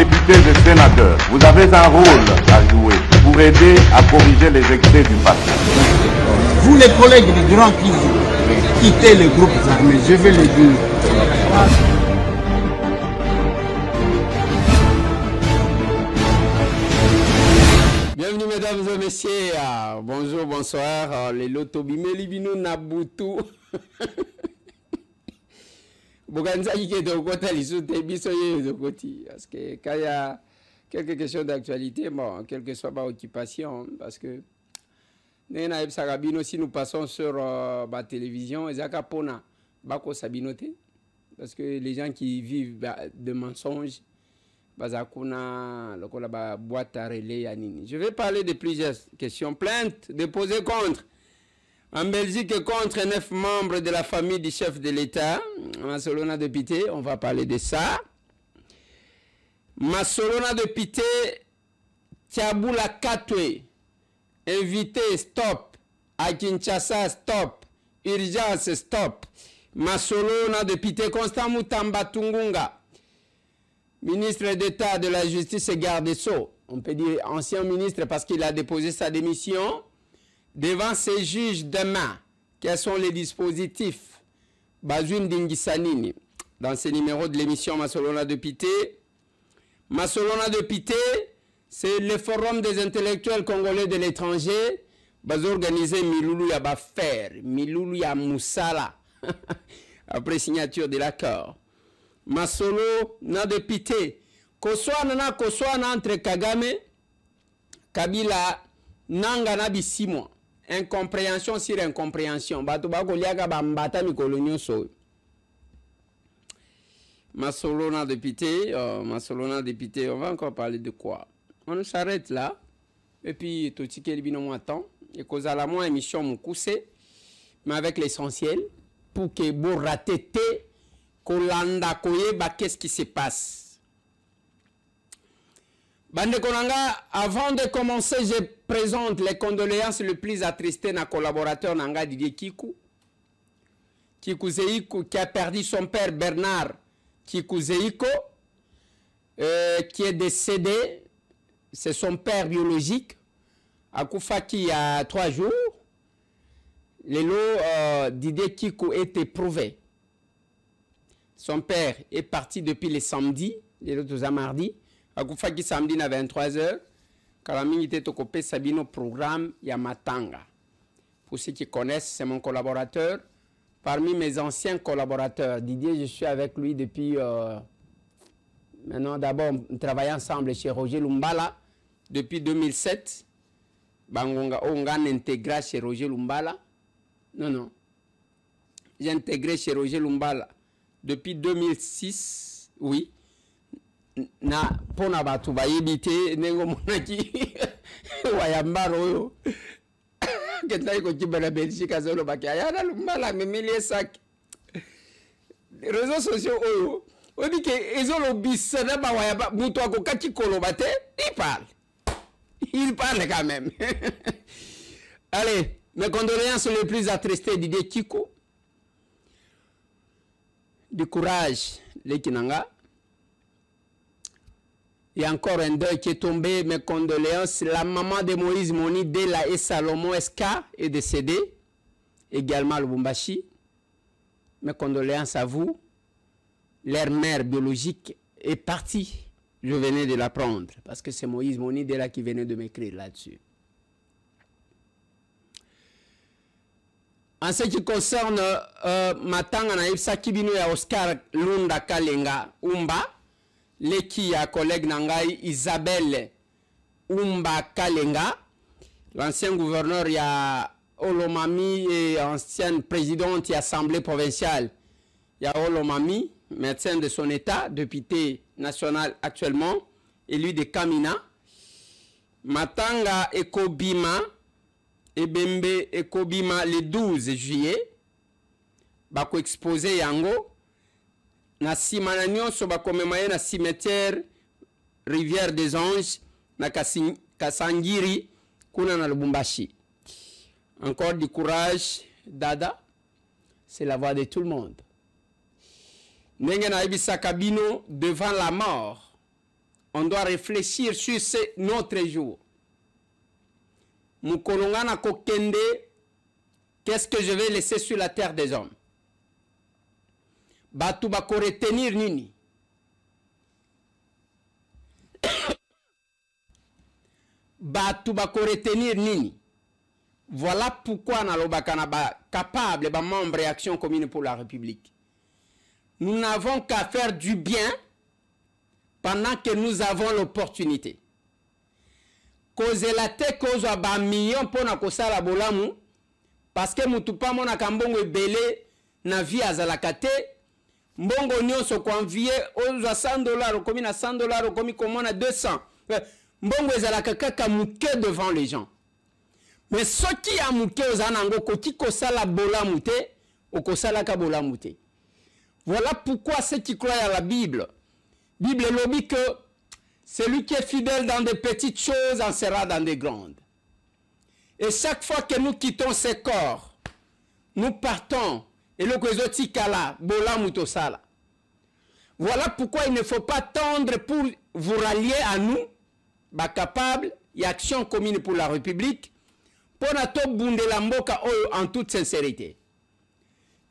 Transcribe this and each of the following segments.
députés et sénateurs, vous avez un rôle à jouer pour aider à corriger les excès du passé. Vous les collègues du Grand qui quittez les groupes armés, je vais le dire. Bienvenue mesdames et messieurs, bonjour, bonsoir, les lotobimeli bino nabutu. Boganza qui est au côté parce que quand il y a quelques questions d'actualité, bon, quelle que soit ma occupation, parce que si nous passons sur la télévision, parce que les gens qui vivent de mensonges, je vais parler de plusieurs questions. Plainte déposée contre en Belgique contre 9 membres de la famille du chef de l'État, Massolona de Pité, on va parler de ça. Massolona de Pité, Tiaboula Katwe, invité, stop. À Kinshasa, stop. Urgence, stop. Massolona de Pité, Constant Moutamba Tungunga, ministre d'État de la Justice et garde des Sceaux, on peut dire ancien ministre parce qu'il a déposé sa démission. Devant ces juges demain, quels sont les dispositifs Bazoum Dingisanini, dans ce numéro de l'émission Massolona de Pité. Massolona de Pité, c'est le forum des intellectuels congolais de l'étranger. Baz organisé Miloulou Yabafer, Miloulou Yamoussala, après signature de l'accord. Massolona de Pité, Koswana entre Kagame, Kabila, Nanga 6 mois. Incompréhension sur incompréhension. Massolona de Pité, Massolona de Pité, on va encore parler de quoi? On s'arrête là. Et puis, tout ce qui est bien temps. Et cause à la moins émission Moukousse, mais avec l'essentiel, pour que vous ratez, Kolanda Koye, qu'est-ce qui se passe? Bande Konanga, avant de commencer, je présente les condoléances les plus attristées à collaborateur Nanga Didier Kikou. Kikou Zeiko qui a perdu son père Bernard Kikou Zeiko, qui est décédé. C'est son père biologique. À Koufaki il y a 3 jours. Le lot Didier Kikou est éprouvé. Son père est parti depuis le samedi, les autres mardi. Akufaki samedi à 23h, Kalami était occupé Sabino programme Yamatanga. Pour ceux qui connaissent, c'est mon collaborateur. Parmi mes anciens collaborateurs, Didier, je suis avec lui depuis maintenant. D'abord, on travaille ensemble chez Roger Lumbala depuis 2007. Bangonga Ongan intégré chez Roger Lumbala. Non. J'ai intégré chez Roger Lumbala depuis 2006. Oui. Na pona batu bayibite nengo monaki wayambaro yo kenda iko kibana Belgique azolo bakaya na Lumbala memelie sak réseaux sociaux oyo odi ke ezolo bisana ba wayamba muto akokaki koloba te il parle quand même. Allez, mes condoléances les plus attristées Didier Kiko. Du courage les Kinanga. Il y a encore un deuil qui est tombé, mes condoléances. La maman de Moïse Moni, Dela et Salomon Eska est décédée. Également Lubumbashi. Mes condoléances à vous. Leur mère biologique est partie. Je venais de l'apprendre. Parce que c'est Moïse Moni Dela qui venait de m'écrire là-dessus. En ce qui concerne Matanga Naïfsa Kibino et Oscar Lunda Kalenga Umba, Leki a collègue Nangai Isabelle Umba Kalenga, l'ancien gouverneur, il y a Olomami et ancienne présidente de l'Assemblée provinciale. Il y a Olomami, médecin de son état, député national actuellement, élu de Kamina. Matanga Ekobima, Ebembe Ekobima le 12 juillet. Bako exposé Yango. Na simana nyonso bakomemaye na cimetière Rivière des Anges na Kasangiri kuna na Lubumbashi. Encore du courage, Dada. C'est la voix de tout le monde. Nenge na ibisa kabino devant la mort. on doit réfléchir sur notre jour. Mukolongana kokende, qu'est-ce que je vais laisser sur la terre des hommes? Batu bako retenir nini? Batu bako retenir nini? Voilà pourquoi Nalobakana ba capable, ba membre et Action commune pour la République. Nous n'avons qu'à faire du bien pendant que nous avons l'opportunité. Cause la te cause ba million pour na kosala bolamu parce que mutupa mona kambongo ebele na vie azalakate mbongo nyonso ko envier aux $100 komi na $100 komi komona 200 mbongo ezalaka kaka muke devant les gens. Mais ce qui a muke ozanango koti kosala bolamu te okosala ka bolamu te. Voilà pourquoi ceux qui croient à la Bible lobby que celui qui est fidèle dans des petites choses en sera dans des grandes. Et chaque fois que nous quittons ces corps, nous partons. Et le Kwezotikala, Bola Mutosala. Voilà pourquoi il ne faut pas tendre pour vous rallier à nous, capable, et Action commune pour la République, pour nato bundelamboka en toute sincérité.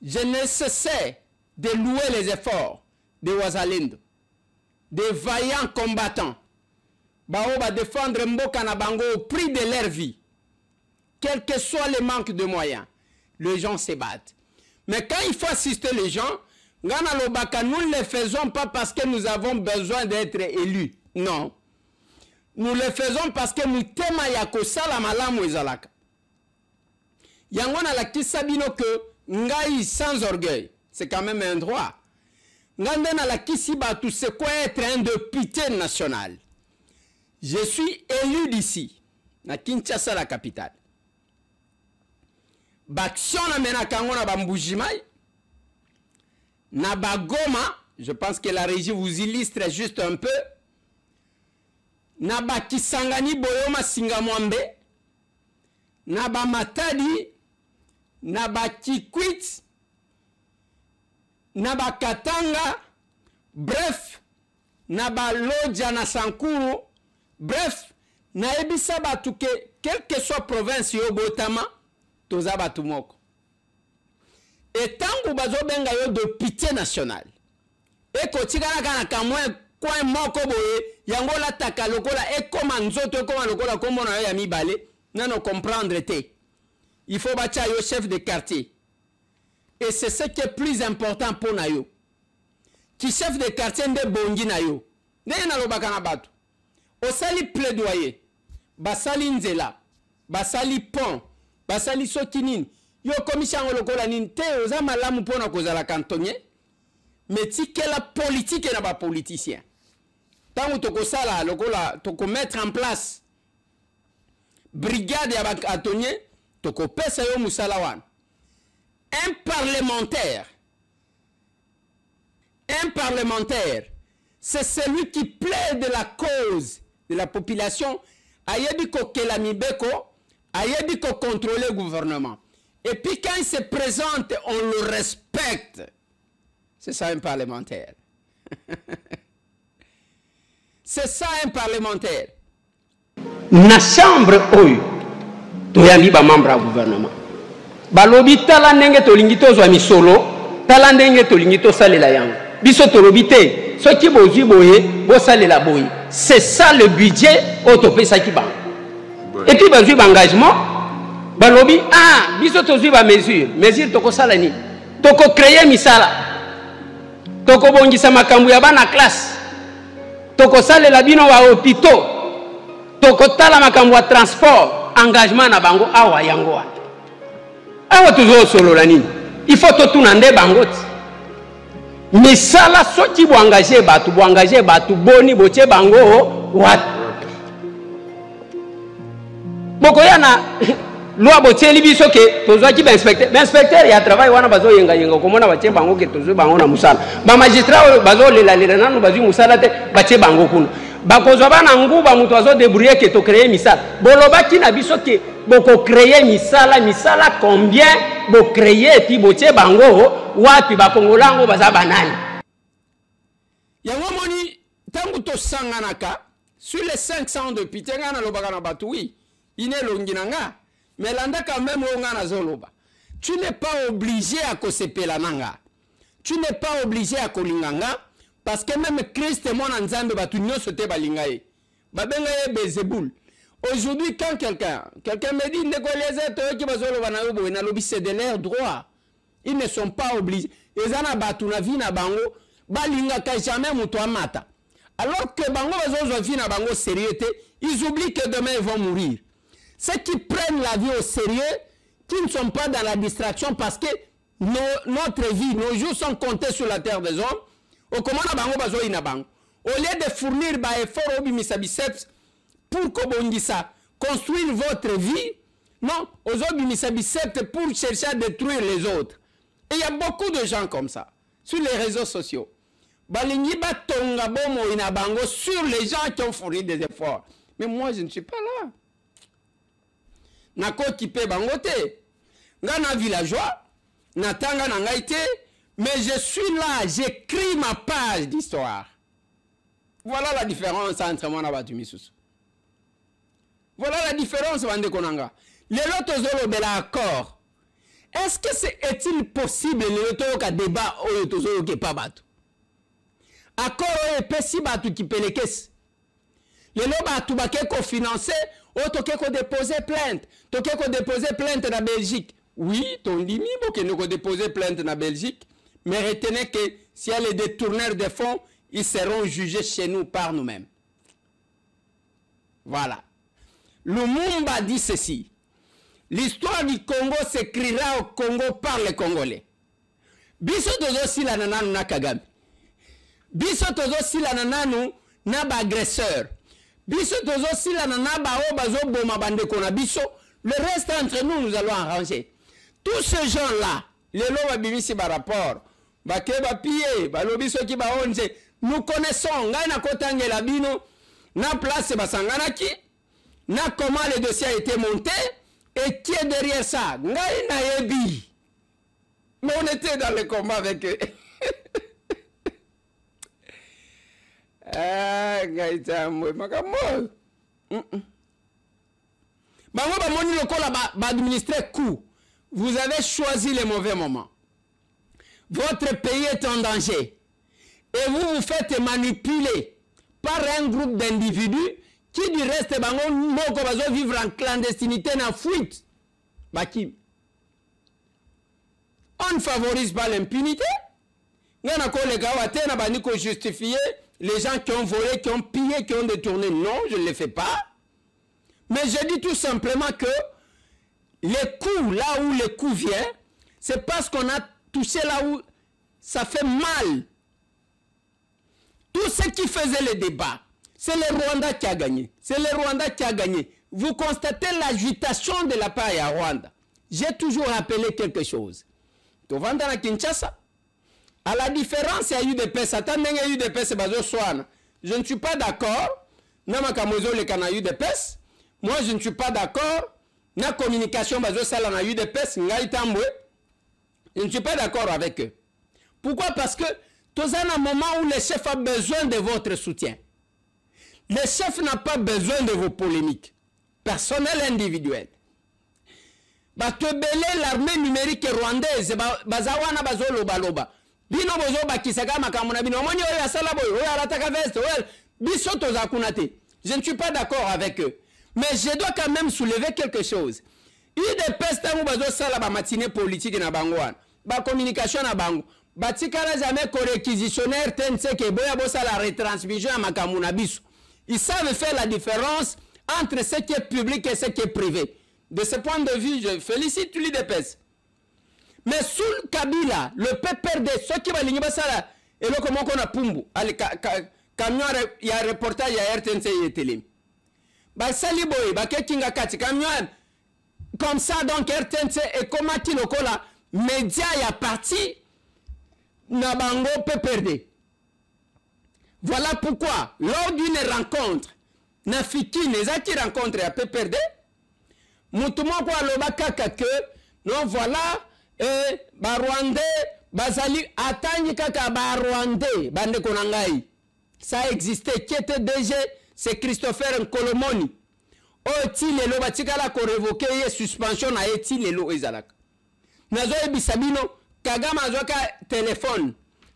Je ne cessais de louer les efforts de Wazalendo, des vaillants combattants, va défendre Mboka Nabango au prix de leur vie. Quel que soit le manque de moyens, les gens se battent. Mais quand il faut assister les gens, nous ne le faisons pas parce que nous avons besoin d'être élus. Non. Nous le faisons parce que nous temons la malamu ezalaka. Yangona la kisabino que ngai sans orgueil, c'est quand même un droit. Ngandena la kisiba tout c'est quoi être un député national. Je suis élu d'ici, na Kinshasa la capitale. Baction na mena kangona bambujimai. Na Bagoma, je pense que la régie vous illustre juste un peu. Na Bakisangani Boyoma Singamwambe. Na Matadi. Na Kikwit. Na Katanga. Bref. Na Lodja na Sankuru. Bref. Na Ebisa Batuke. Quelle que soit province Yobotama. Toza Batumoko. Et tant que vous benga yo de pitié nationale. Et quand tu as kamwe coin moko boye yango la taka lokola et comme nzoto comme lokola comme on a mi balé non comprendre té. Il faut bacha yo chef de quartier. Et c'est ce qui est plus important pour nayo. Qui chef de quartier de bongi nayo. Ne na lobaka na batu. Osali plaidoyer. Basali nzela. Basali pont. Basali sokinini. Yo commission lokola ninte oza malamu pona kozala cantonnier mais ti que la politique na ba politicien tant toko sala lokola toko mettre en place brigade ya ba cantonnier toko pesa yo musala wan un parlementaire c'est celui qui plaide la cause de la population ayebi ko kelami beko ayebi ko contrôler le gouvernement. Et puis quand il se présente, on le respecte. C'est ça un parlementaire. C'est ça un parlementaire. Na chambre oyo toyandi ba membre du gouvernement. Balobi tala ndenge tolingi tozwa misolo, tala ndenge tolingi tosalela yango. Biso tolobi te, soki bozwi boye, bosalela boye. C'est ça le budget autopesa ki bango. Et puis bazwi ba engagement balobi biso tozwi ba mesure toko sala ni toko créer misala toko bongisa makambu ya bana classe toko salela bino wa hôpitaux toko tala makambu ya transport engagement na bango awa yango awa tuzo solo la nini il faut totuna nde bango ti misala soki bo engager batu boni botie bango wat boko yana loi botieli biso ke tozwa ki ba inspecteur ya travail wana bazo yenga komona batie bango ke tozwa bango na musala ba magistrat bazo lela nanu bazwi musala te batie bango kuna bakozwa bana nguba mutu azo débrouiller ke to créer misala bolobaki na biso ke boko créer misala combien bo créer ti botie bango wapi ba kongolango baza banani yango moni tangu to sanganaka sur les 500 députés ngana lobaka na batu oui ine longinanga mais landa quand même ngana zoloba tu n'es pas obligé à kosepela nanga tu n'es pas obligé à kolinganga parce que même Christ mon nzambe batu nyonso te balingaye babenga ye Bezeboul. Aujourd'hui quand quelqu'un me dit ndekolieze to ki bazoloba na yobo na lobi c'est de leur droit. Ils ne sont pas obligés. Ezana batu na vie na bango balinga ka jamais muto amata. Alors que bango bazozo vie na bango sérieux, ils oublient que demain ils vont mourir. Ceux qui prennent la vie au sérieux, qui ne sont pas dans la distraction parce que notre vie, nos jours sont comptés sur la terre des hommes. Au comment bango bazo ina bango. Au lieu de fournir ba effort au bimisabiceps pour kobongisa, construire votre vie, non, aux bimisabiceps pour chercher à détruire les autres. Et il y a beaucoup de gens comme ça sur les réseaux sociaux. Balingi batonga bomo ina bango sur les gens qui ont fourni des efforts. Mais moi je ne suis pas là. Nako kipe bangote. Ngana villageois, natanga nangaite, mais je suis là, j'écris ma page d'histoire. Voilà la différence entre moi et Batumisusu. Voilà la différence bande konanga. Les lotos zolo bela accord. Est-ce que est-il possible le loto ka débat au loto zolo ke pas batu? Accord et pesi batu ki pelekes. Le lo batu bake ko financer, o toke ko déposer plainte. Toke ko déposer plainte na Belgique. Oui, ton dimi boke ne ko déposer plainte na Belgique, mais retenez que si elle est détourneur de fonds, ils seront jugés chez nous par nous-mêmes. Voilà. Lumumba dit ceci. L'histoire du Congo s'écrira au Congo par les Congolais. Biso tozo sila nananu na Kagame. Biso tozo sila nananu na ba agresseur. Biso tozo sila nananu ba o bazo boma bande kona biso. Le reste entre nous, nous allons arranger. Tous ces gens-là, les lois bimisi ba rapport, ba keba pied, ba lobiso ki ba onje, nous connaissons, ngai na kotangela bino, na place basanganaki, na comment le dossier a été monté, et qui est derrière ça, ngai na yebi. Mais on était dans le combat avec eux. Ah, ngai tamwe, makamo. Bango ba moni lokola ba administrer coup. Vous avez choisi le mauvais moment. Votre pays est en danger. Et vous vous faites manipuler par un groupe d'individus qui du reste bango moko bazo vivre en clandestinité na fuite. Bakim. On ne favorise pas l'impunité. Ngana ko le gawate na bani ko justifier les gens qui ont volé, qui ont pillé, qui ont détourné. Non, je ne le fais pas. Mais je dis tout simplement que les coups, là où les coups viennent, c'est parce qu'on a touché là où ça fait mal. Tout ce qui faisait le débat, c'est le Rwanda qui a gagné. C'est le Rwanda qui a gagné. Vous constatez l'agitation de la part à Rwanda. J'ai toujours rappelé quelque chose. Tovanda na Kinshasa, à la différence, il y a eu des PES. Attendez, il y a eu des PES. Je ne suis pas d'accord. Namakamozo le kana eu des PES. Moi, je ne suis pas d'accord. La communication, on a eu des PES. Je ne suis pas d'accord avec eux. Pourquoi? Parce que tous un moment où le chef a besoin de votre soutien. Le chef n'a pas besoin de vos polémiques personnelles et individuelles. L'armée numérique rwandaise, bazawana bazolo baloba. Bino bozo bakisaka makamuna bino moni oya sala boy oya rataka veste oya biso tozakunate. Je ne suis pas d'accord avec eux. Mais je dois quand même soulever quelque chose. Il y a des pestes où bazo sala ba matinée politique na bangwan, ba communication na bango. Batikala jamais ko réquisitionnaire tense ke boya bosa la retransmission à makamuna biso. Ils savent faire la différence entre ce qui est public et ce qui est privé. De ce point de vue, je félicite l'UDPS. Mais sous le Kabila, le PPRD, ceux qui vont l'Inibasala, et le comment qu'on a Pumbu, camion, il y a un reportage à RTNC et Télé. Bah, Saliboy, bah, Kekinga Kati, camion, comme ça, donc RTNC et comment qui le cola, média, il y a parti, Nabango PPRD. Voilà pourquoi, lors d'une rencontre, Nafiki, les a qui rencontrent à PPRD, Moutouma kwa lobaka que non voilà ba Rwandais bazali atanyi kaka ba Rwandais bande konangai Ça a existé. Qui était DG? C'est Christopher Nkolomoni. Oti lelo batikala ko révoquer ye suspension na eti lelo ezalaka. Nazo ebisabino Kagame azoka téléphone.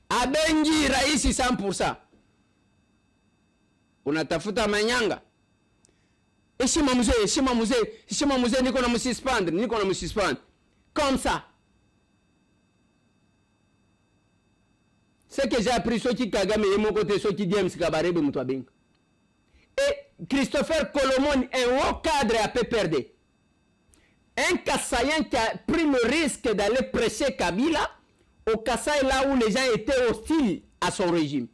Abengi raisi 100%. Unatafuta manyanga. Heshima mzee, niko na msuspendre. Comme ça. C'est que j'ai appris ce qui Kagame et mon côté, ce qui dit Msikabarebe Moutouabenga. Et Christopher Colomon, un haut cadre à PPRD. Un Kassaïen qui a pris le risque d'aller presser Kabila au Kasaï, là où les gens étaient hostiles à son régime.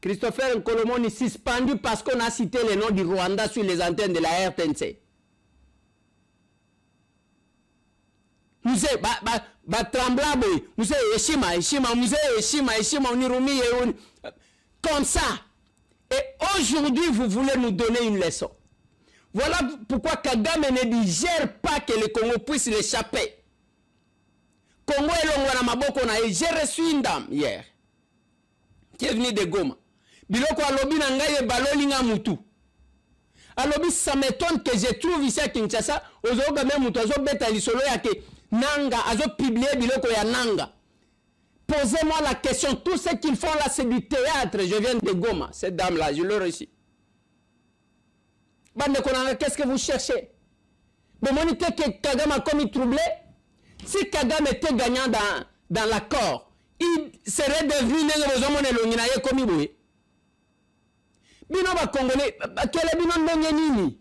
Christopher Colomon est suspendu parce qu'on a cité le nom du Rwanda sur les antennes de la RTNC. Musée, tremblable, musée, Eshima, Onirumi, comme ça. Et aujourd'hui, vous voulez nous donner une leçon. Voilà pourquoi Kagame ne digère pas que le Congo puisse l'échapper. Congo et l'Onguanamaboko, j'ai reçu une dame hier, qui est venue de Goma. Biloko alobi na ngai baloli nga mutu. Alobi, ça m'étonne que je trouve ici à Kinshasa, ozoga même mutu azo beta lisolo yake nanga, azo publier biloko ya nanga. Posez-moi la question, tout ce qu'ils font là c'est du théâtre, je viens de Goma, cette dame là, je l'ai reçu. Bande Konanga, qu'est-ce que vous cherchez? Bon, monité que Kagame a commis troublé. Si Kagame était gagnant dans l'accord, il serait devenu le comme il. Bino ba Congolais, quel est bino nini?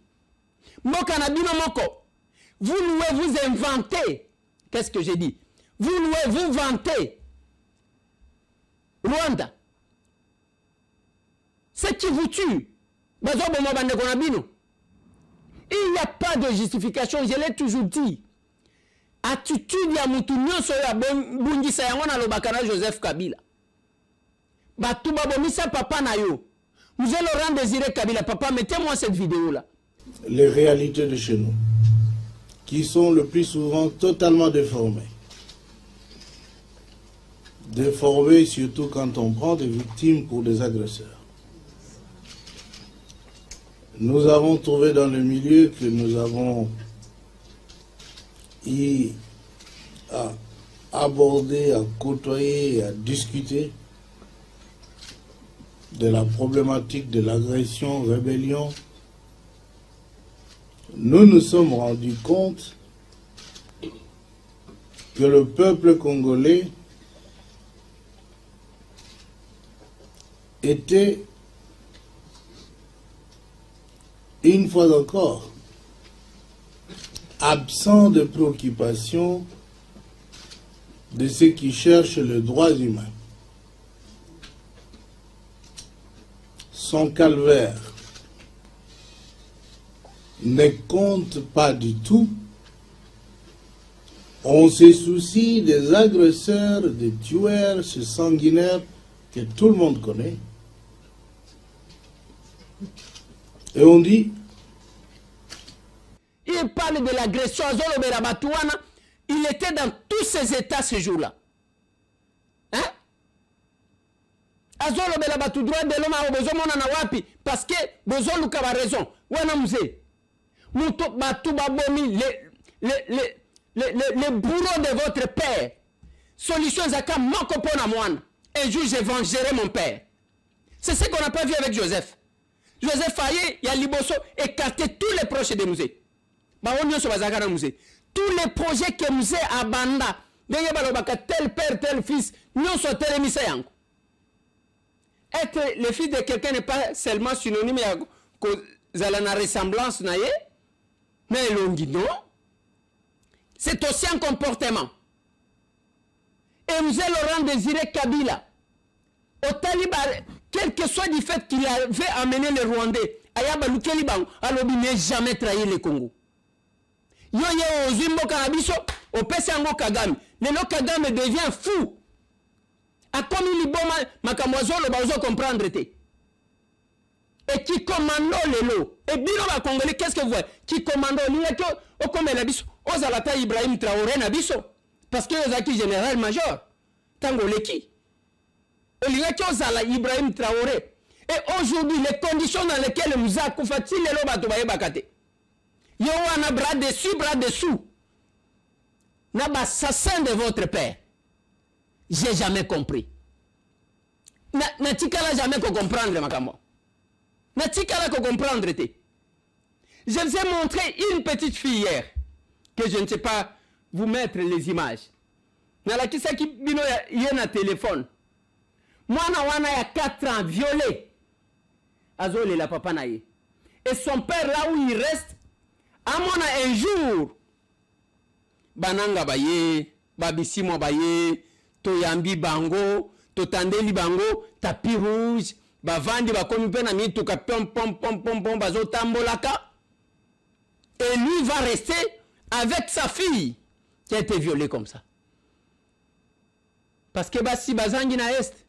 Mokana bino moko. Vous louez, vous inventez. Qu'est-ce que j'ai dit? Vous louez, vous vantez. Rwanda. Ce qui vous tue. Il n'y a pas de justification, je l'ai toujours dit. Attitude ya mutu nyonso ya bungisa yango na lobakana Joseph Kabila. Batuba bomisa papa na yo. Nous allons Laurent Désiré Kabila, papa, mettez-moi cette vidéo-là. Les réalités de chez nous, qui sont le plus souvent totalement déformées. Déformées surtout quand on prend des victimes pour des agresseurs. Nous avons trouvé dans le milieu que nous avons à aborder, à côtoyer, à discuter de la problématique de l'agression, rébellion. Nous nous sommes rendus compte que le peuple congolais était une fois encore absent de préoccupation de ceux qui cherchent le droit humain. Son calvaire ne compte pas du tout. On se soucie des agresseurs, des tueurs, ces sanguinaires que tout le monde connaît. Et on dit... Il parle de l'agression à Zolo Berabatouana. Il était dans tous ces états ce jour-là. Hein? Azolo Berabatou droit de l'homme à Obozomona Nawapi. Parce que Bozolo a raison. Wana Mouze. Mouto Batouba Bomi, le bourreau de votre père. Solution Zaka Mokopona Moine. Un jour je vengerai mon père. C'est ce qu'on n'a pas vu avec Joseph. Joseph Faye, il y a Liboso, écarté tous les proches de Mouze. Tous les projets que Mouze a banda, tel père, tel fils, nous sommes télémisés. Être le fils de quelqu'un n'est pas seulement synonyme de la ressemblance, mais non. C'est aussi un comportement. Et Mouze Laurent Désiré Kabila, au Taliban, quel que soit du fait qu'il avait amené les Rwandais, Ayaba Lukeliban, Alobi n'a jamais trahi le Congo. Yo yo Zimbo Karabiso, au Pesango Kagame. Le Kagame devient fou. A comme il bon Makamozo le bazo comprendre. Et qui commande le lot. Et Bino va Congolais, qu'est-ce que vous voyez? Qui commande l'Ineto, au comme la biso, aux Alata Ibrahim Traoré Nabiso. Parce que Zaki général major. Tango Leki. Ibrahim Traoré. Et aujourd'hui, les conditions dans lesquelles nous avons fait les lois bakate. Yo wana bras dessous. N'a pas assassin de votre père. J'ai jamais compris. Na tikala jamais qu'on comprendre makamo. Na tikala qu'on comprendre te. Je vous ai montré une petite fille hier que je ne sais pas vous mettre les images. Na la kisa ki bino y na téléphone. Mwana wana ya 4 ans violé. Azole la papa naïe. Et son père là où il reste, à mon un jour, bananga baye, babisimo baye, toyambi bango, totandeli bango, tapis rouge, bavandi bakomi pena mi tuka pom bazo tambolaka. Et lui va rester avec sa fille qui a été violée comme ça. Parce que basi bazangi na est.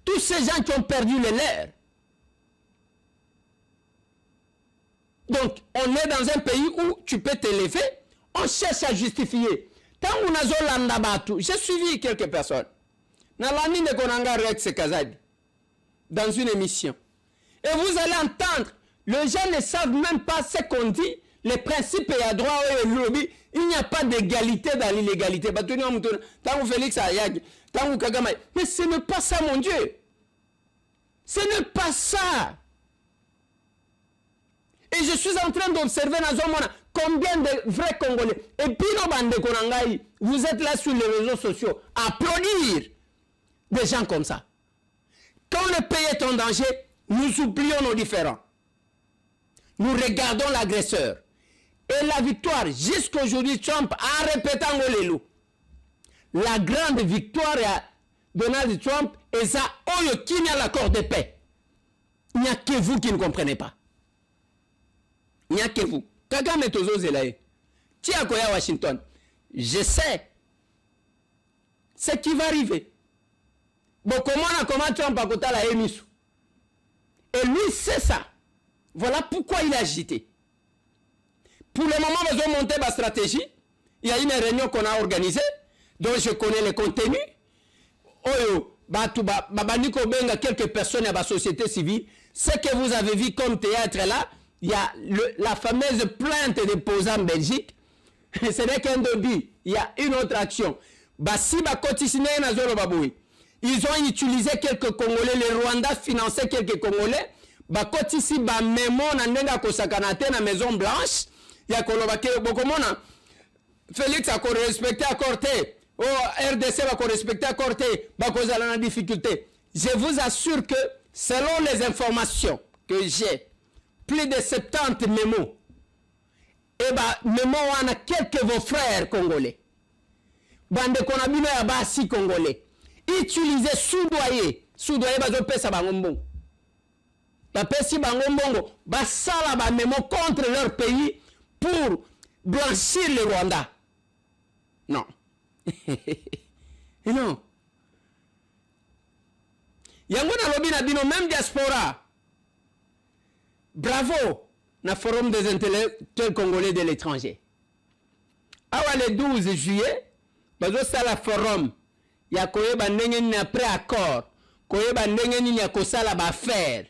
Tous ces gens qui ont perdu les leurs. Donc, on est dans un pays où tu peux t'élever, on cherche à justifier. Tant qu'on a zolanda batu, j'ai suivi quelques personnes. Nalani de Konanga Rex Kazadi, dans une émission. Et vous allez entendre, les gens ne savent même pas ce qu'on dit, les principes et à droit et au lobby, il n'y a pas d'égalité dans l'illégalité. Tant Félix Ayag, tant Kagama. Mais ce n'est pas ça, mon Dieu. Ce n'est pas ça. Et je suis en train d'observer combien de vrais Congolais. Et puis, vous êtes là sur les réseaux sociaux à applaudir des gens comme ça. Quand le pays est en danger, nous oublions nos différends. Nous regardons l'agresseur. Et la victoire, jusqu'à aujourd'hui, Trump a répété en loups. La grande victoire à Donald Trump est ça, qu'il y a l'accord de paix. Il n'y a que vous qui ne comprenez pas. Il n'y a que vous. Kagame Tozo Zelaye. Tia Koya Washington. Je sais ce qui va arriver. Bon, comment Trump a coté la émission. Et lui, c'est ça. Voilà pourquoi il a agité. Pour le moment, nous avons monté ma stratégie. Il y a une réunion qu'on a organisée, dont je connais le contenu. Quelques personnes à la société civile. Ce que vous avez vu comme théâtre là, il y a la fameuse plainte déposée en Belgique. Ce n'est qu'un début. Il y a une autre action. Ils ont utilisé quelques Congolais. Le Rwanda finançait quelques Congolais. La Maison Blanche. Il y a Félix a respecté à Corté. RDC va respecter à Corté. La difficulté. Je vous assure que selon les informations que j'ai, plus de 70 mémos. Et mémos, on a quelques vos frères congolais. Bande konabino ya basi congolais. Utilisez soudoyer. Soudoyer bazo pesa bangombongo. Ba pesi bangombongo. Ba sala ba mémos contre leur pays pour blanchir le Rwanda. Non. Non. Yango na lobi na bino même diaspora. Bravo, na forum des intellectuels congolais de l'étranger. Awa le 12 juillet, bazo sala forum. Ya koyeba ndenge ni après accord. Koyeba ndenge ni ya kosala ba faire.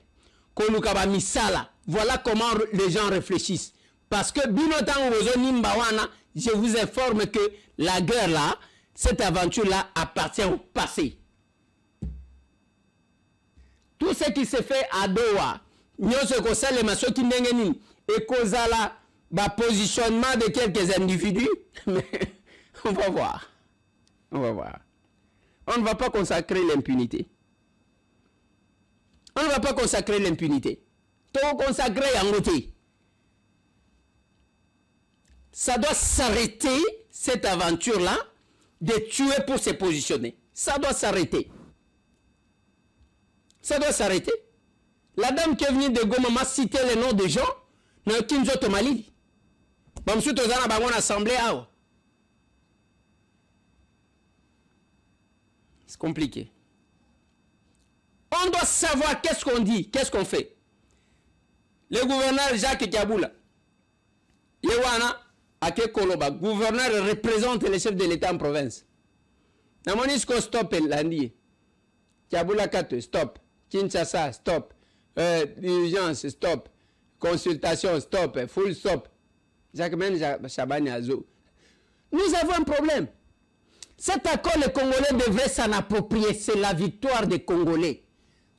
Koluka ba misala. Voilà comment les gens réfléchissent. Parce que binotan ozo nimba wana, je vous informe que la guerre là, cette aventure là appartient au passé. Tout ce qui se fait à Doha, et causala positionnement de quelques individus, mais on va voir. On va voir. On ne va pas consacrer l'impunité. On ne va pas consacrer l'impunité. Tout consacrer en côté. Ça doit s'arrêter, cette aventure-là, de tuer pour se positionner. Ça doit s'arrêter. Ça doit s'arrêter. La dame qui est venue de Goma m'a cité les noms des gens. N'a aucune autre Mali. C'est compliqué. On doit savoir qu'est-ce qu'on dit, qu'est-ce qu'on fait. Le gouverneur Jacques Kaboula, Yewana Ake Koloba, gouverneur représente les chefs de l'État en province. Namonisco stop l'année. Kabulakato, stop. Kinshasa, stop. Urgence, stop. Consultation, stop. Full stop. Jacquemin Chabani Azo. Nous avons un problème. Cet accord, les Congolais devraient s'en approprier. C'est la victoire des Congolais.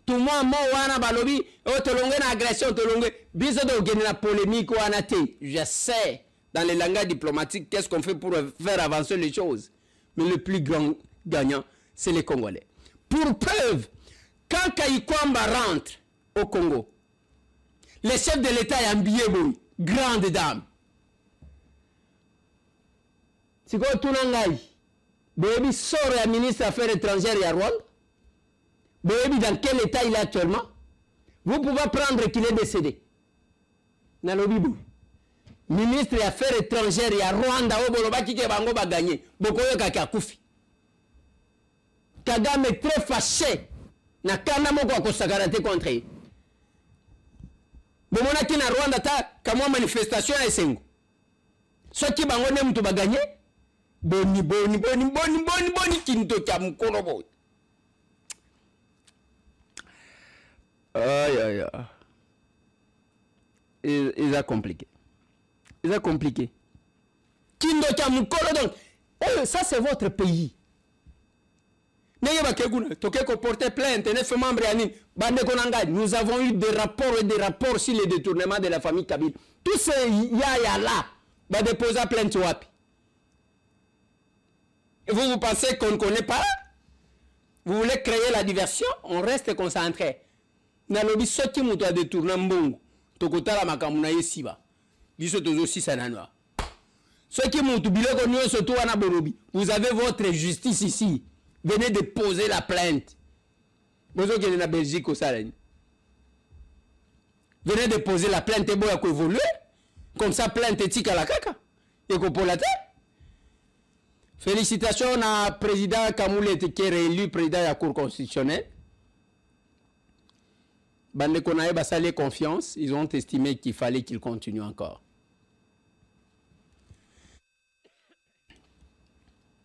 Tout le monde, wana balobi, tolongé na agression, tolongé. Biso de gagner la polémique wana te. Je sais, dans les langages diplomatiques, qu'est-ce qu'on fait pour faire avancer les choses. Mais le plus grand gagnant, c'est les Congolais. Pour preuve, quand Kayikwamba rentre au Congo, le chef de l'État est un billet, grande dame. C'est quoi tout le monde? Boyebi sort le ministre des Affaires étrangères et à Rwanda. Boyebi dans quel état il est actuellement? Vous pouvez prendre qu'il est décédé. Nalobibou. Ministre des Affaires étrangères et à Rwanda, Obolobaki Kebango va gagner. Bokoyo Kakakufi. Kagame est très fâché. Na kanda moko akosakarate contre lui. Bomonaki na Rwanda ta kamwa manifestation ya esengo. Soki bango ne mutu ba gagner. Boni kinto kya mukolo boy. Aïe. Ils ont compliqué. Kinto kya mukolo donc. Oh, ça c'est votre pays. Nous avons eu des rapports sur les détournements de la famille Kabila. Tous ces yaya là va déposer plainte wapi. Et vous pensez qu'on ne connaît pas? Vous voulez créer la diversion? On reste concentré. Nalobi soti muto a détourné mbongo. Tokotala makamuna yesiba. Biso tozo si sananwa. Soti muto biloko nyonso to wana borobi. Vous avez votre justice ici. Venez déposer la plainte. Vous êtes en Belgique au Salène. Venez déposer la plainte et vous évoluer. Comme ça, plainte éthique à la caca. Et qu'on peut la tête. Félicitations à président Kamoulé qui est réélu président de la Cour constitutionnelle. Bande Konae Basalé confiance. Ils ont estimé qu'il fallait qu'il continue encore.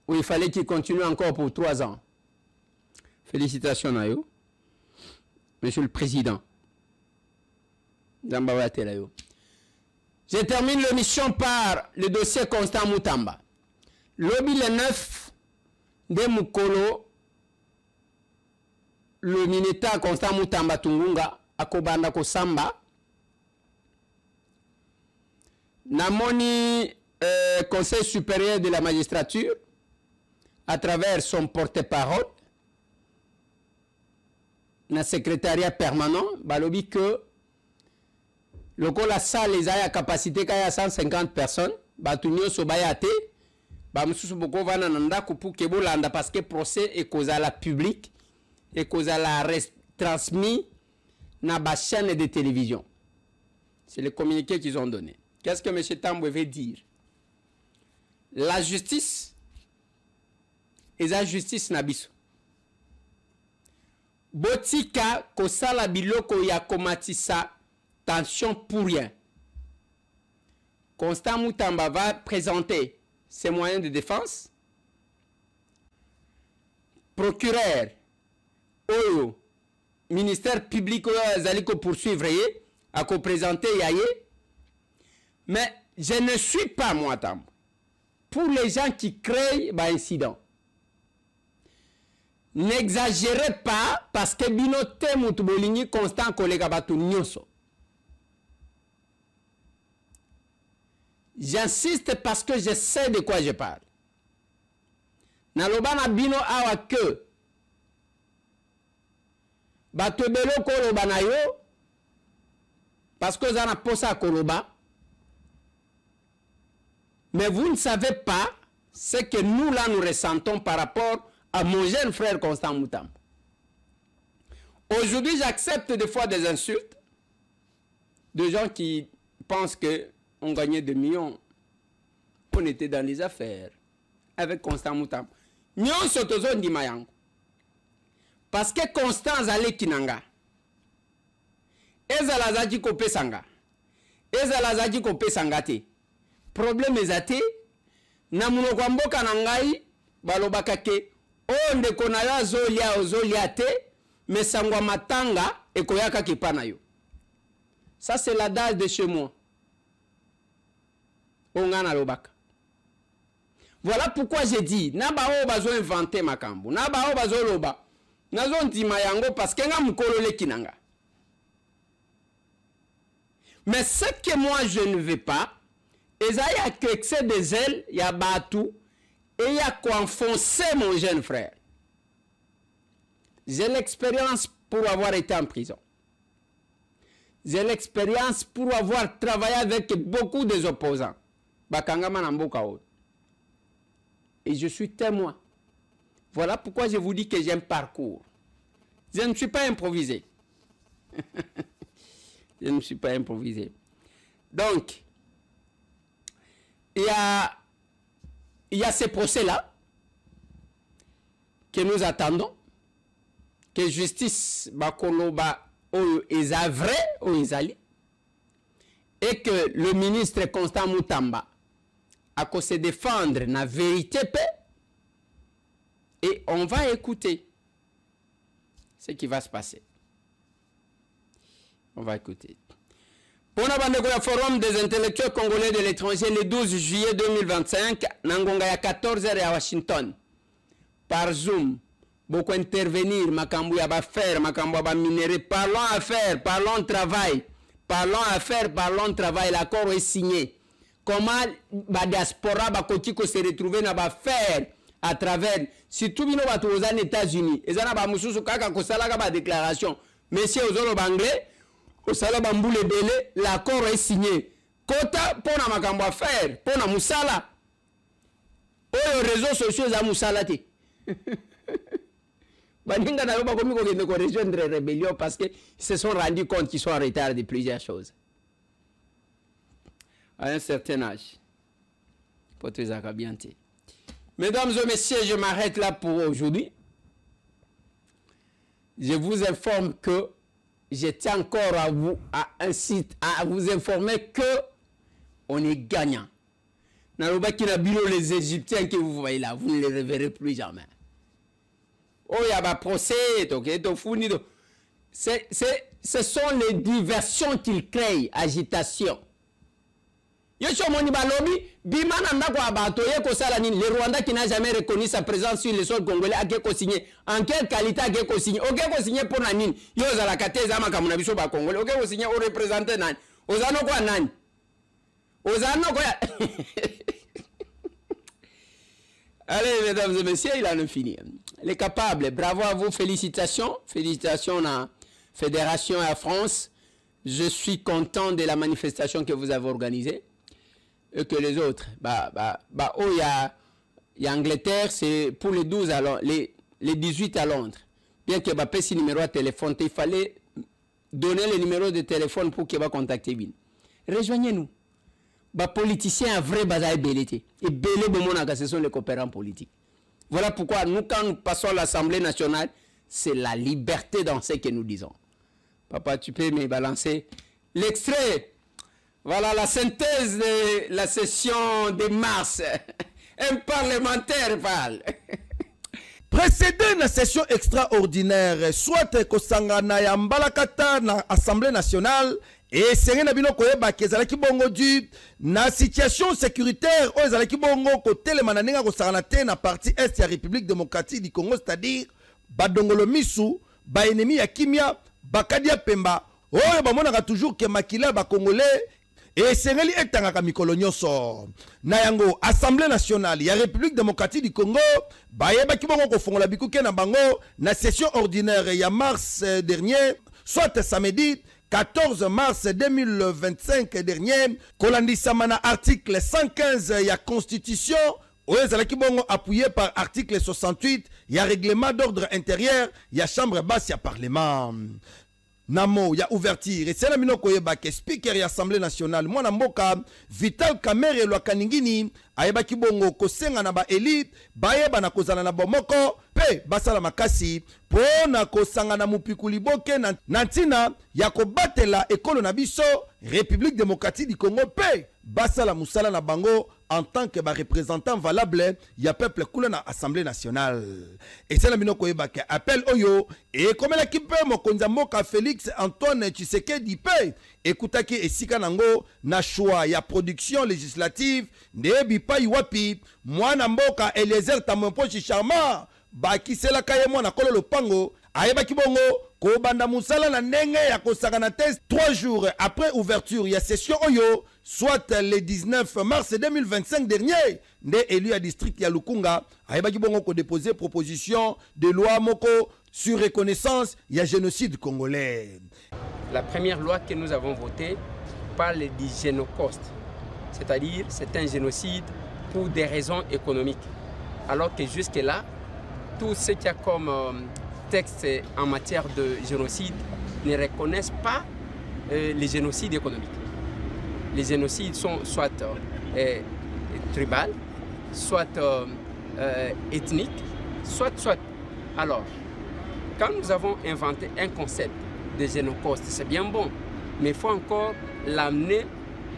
Oui, il fallait qu'il continue encore pour 3 ans. Félicitations, Nayo. Monsieur le Président. Je termine l'émission par le dossier Constant Moutamba. Lobby le 9 de Mukolo, le Mineta Constant Moutamba Tungunga, Akobanda Kosamba. Namoni Conseil supérieur de la magistrature, à travers son porte-parole, le secrétariat permanent, balobi que la salle les a capacité à 150 personnes, batunyo sobayate, bamususu boko vana nanda kupu kebolanda parce que procès est cause à la public et cause à la transmis na ba chaîne de télévision. C'est le communiqué qu'ils ont donné. Qu'est-ce que M. Tambwe veut dire? La justice et la justice nabiso. Botika kosala biloko ya komatisa tension pour rien. Constant Moutamba va présenter ses moyens de défense. Procureur, Oyo, ministère public Zaliko poursuivre à présenter Yaye. Mais je ne suis pas moi Tambo. Pour les gens qui créent l'incident. N'exagérez pas parce que binote mutubolini constant collègue batu nyoso. J'insiste parce que je sais de quoi je parle. Nalobana bino awa que batu belo koloba na yo parce que zana posa koloba. Mais vous ne savez pas ce que nous là nous ressentons par rapport à mon jeune frère Constant Moutamba. Aujourd'hui, j'accepte des fois des insultes de gens qui pensent qu'on gagnait des millions. On était dans les affaires avec Constant Moutamba. Nyon sotozo ndi mayango. Parce que Constant zale kinanga. Ezala zaji kope sanga. Ezala zaji kope sangate. Problème ezate. Namuno kwa mboka nangai balobaka ke onde konayo zolia te mais sangwa matanga et koyaka kipana yo. Ça c'est l'adage de chez moi. Ongana lobaka. Voilà pourquoi j'ai dit, naba o bazo inventer makambo, naba o bazo loba. Nazo ndima yango parce que nga mukolo le kinanga. Mais ce que moi je ne veux pas, et ça y a que excès de zèle, il y a batou, et il y a quoi enfoncer mon jeune frère. J'ai l'expérience pour avoir été en prison. J'ai l'expérience pour avoir travaillé avec beaucoup des opposants. Bakangama Namboka. Et je suis témoin. Voilà pourquoi je vous dis que j'ai un parcours. Je ne suis pas improvisé. Je ne suis pas improvisé. Donc, il y a ces procès-là que nous attendons. Que justice bakoloba est vrai ou isali. Et que le ministre Constant Moutamba a qu'à se défendre la vérité paix. Et on va écouter ce qui va se passer. On va écouter. Pour le forum des intellectuels congolais de l'étranger, le 12 juillet 2025, Nangonga à 14h à Washington, par Zoom, beaucoup intervenir, makambu ya ba faire, makambu ba minerer, parlons affaires, parlons travail, parlons affaires, parlons travail, l'accord est signé. Comment la diaspora va se retrouver dans ba faire à travers, si tout le monde aux États-Unis, et ça n'a mususu kaka kosala ba déclaration, messieurs aux autres anglais, au Salabamboule Belé, l'accord est signé. Kota pour na makambo à faire, pour na musala. Les réseaux sociaux za musala te. Baninga na loba komi ko kende ko rejoindre rébellion parce que se sont rendus compte qu'ils sont en retard de plusieurs choses. À un certain âge. Pour tous akabianté. Mesdames et messieurs, je m'arrête là pour aujourd'hui. Je vous informe que je tiens encore à vous informer que on est gagnant. Les Égyptiens que vous voyez là, vous ne les reverrez plus jamais. Oh, il y a un procès, ce sont les diversions qu'ils créent, agitation. Le Rwanda qui n'a jamais reconnu sa présence sur le sol congolais a signé. En quelle qualité a signé? Ok, signé pour Nanine. Yo la kate zama kamuna biso ba congolais. Ok, signé au représentant nan. Ozano kwa nan. Ozano kwa. Allez, mesdames et messieurs, il en a fini. Les capables, bravo à vous, félicitations. Félicitations à la Fédération et à France. Je suis content de la manifestation que vous avez organisée. Et que les autres, il y a Angleterre, c'est pour les 12 à Londres, les 18 à Londres. Bien que bah ce numéro de téléphone, il fallait donner le numéro de téléphone pour qu'il va contacter Bin. Rejoignez-nous. Bah politiciens à vrai bazar belleté. Et belé bomona, ce sont les coopérants politiques. Voilà pourquoi nous, quand nous passons à l'Assemblée nationale, c'est la liberté dans ce que nous disons. Papa, tu peux me balancer l'extrait. Voilà la synthèse de la session de mars. Un parlementaire parle. Précédé la session extraordinaire, soit Kosangana ya Mbalakata na Assemblée nationale, et Serena Bino Koyeba Kezalaki Bongo du na situation sécuritaire, Ozalaki Bongo Kote le Mananenga Kosanate na partie Est ya République démocratique du Congo, c'est-à-dire Badongolo Misu, ba ennemi ya Kimia, Bakadia Pemba, Oyo Bamonaka toujours ke Makila ba Congolais. Et Sengeli etangaka mikolo nyonso na yango Assemblée nationale ya République démocratique du Congo bayeba kibongo ko fongola bikuke na bango na session ordinaire ya mars dernier, soit samedi 14 mars 2025 dernier, kolandisama na article 115 ya constitution oyezalaki bongo appuyé par article 68 ya règlement d'ordre intérieur ya chambre basse ya parlement. Namo ya ouverture et c'est la minoko yebake speaker ya Assemblée nationale mwana mboka Vital Kamerhe Lwakaningini ayebaki bongo kosenga na ba élite bayeba na kozala na bomoko pe basala makasi pona kosanga na mupikuli boke na ntina ya kobatela ekolo na biso République démocratique du Congo pe basala musala na bango en tant que représentant valable ya peuple kula na Assemblée nationale. Et c'est la minoko yebake appel oyo et comme la kipe mokonza mboka Félix Antoine Tshisekedi pe ekutaki esika nango na choix ya production législative ndebi pa wapi mwana mboka Eliezer Tamomposhi Charma bakisela kaye mwana kolo lopango ayebaki bongo ko banda musala na ndenge ya kosakana test 3 jours après ouverture ya session oyo soit le 19 mars 2025 dernier nde élu à district ya Lukunga ayebaki bongo ko déposer proposition de loi moko sur reconnaissance ya génocide congolais. La première loi que nous avons votée parle du génocide, c'est-à-dire c'est un génocide pour des raisons économiques, alors que jusque-là tout ce qu'il y a comme texte en matière de génocide ne reconnaissent pas les génocides économiques. Les génocides sont soit tribal, soit ethnique, soit. Alors, quand nous avons inventé un concept de génocide, c'est bien bon, mais il faut encore l'amener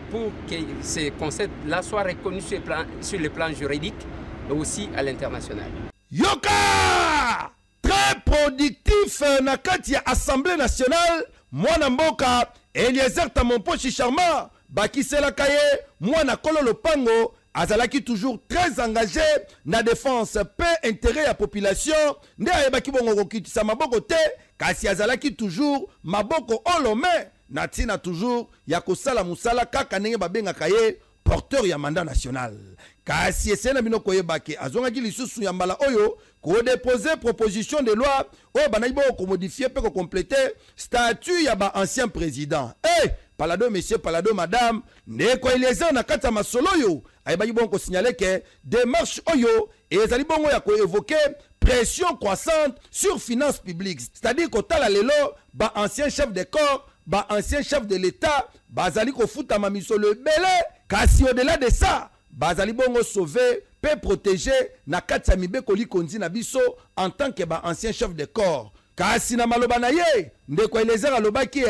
pour que ce concept-là soit reconnu sur le plan juridique et aussi à l'international. Yoka! Très productif na kati ya Assemblée nationale, mwana mboka Eliezer Tamomposhi Charma bakisela kaye mwana kolo lopango azalaki toujours très engagé na défense paix intérêt ya population nde ayebaki bongo kokitisa maboko te kasi azalaki toujours maboko olome na tina toujours ya kosala musala kaka ndenge babengaka ye porteur ya mandat national. Kasi esena bino koyebake azongaki lisusu ya mbala oyo ko déposer proposition de loi oyo banayibo ko modifier pe ko compléter statut ya ba ancien président. Palado monsieur, palado madame, ndeko Eliezer na kata masolo yo ayebaki bon ko signaler que démarche oyo ezali bongo ya ko évoquer pression croissante sur finances publiques, c'est-à-dire ko tala lelo ba ancien chef de corps, ba ancien chef de l'État, bazali ko futa mamisolo belé, kasi au-delà de ça, bazali bongo sauver, peut protéger na kati ya mibeko likonzi na biso en tant que ba ancien chef de corps. Kasi na maloba na ye, ndeko Eliezer alobaki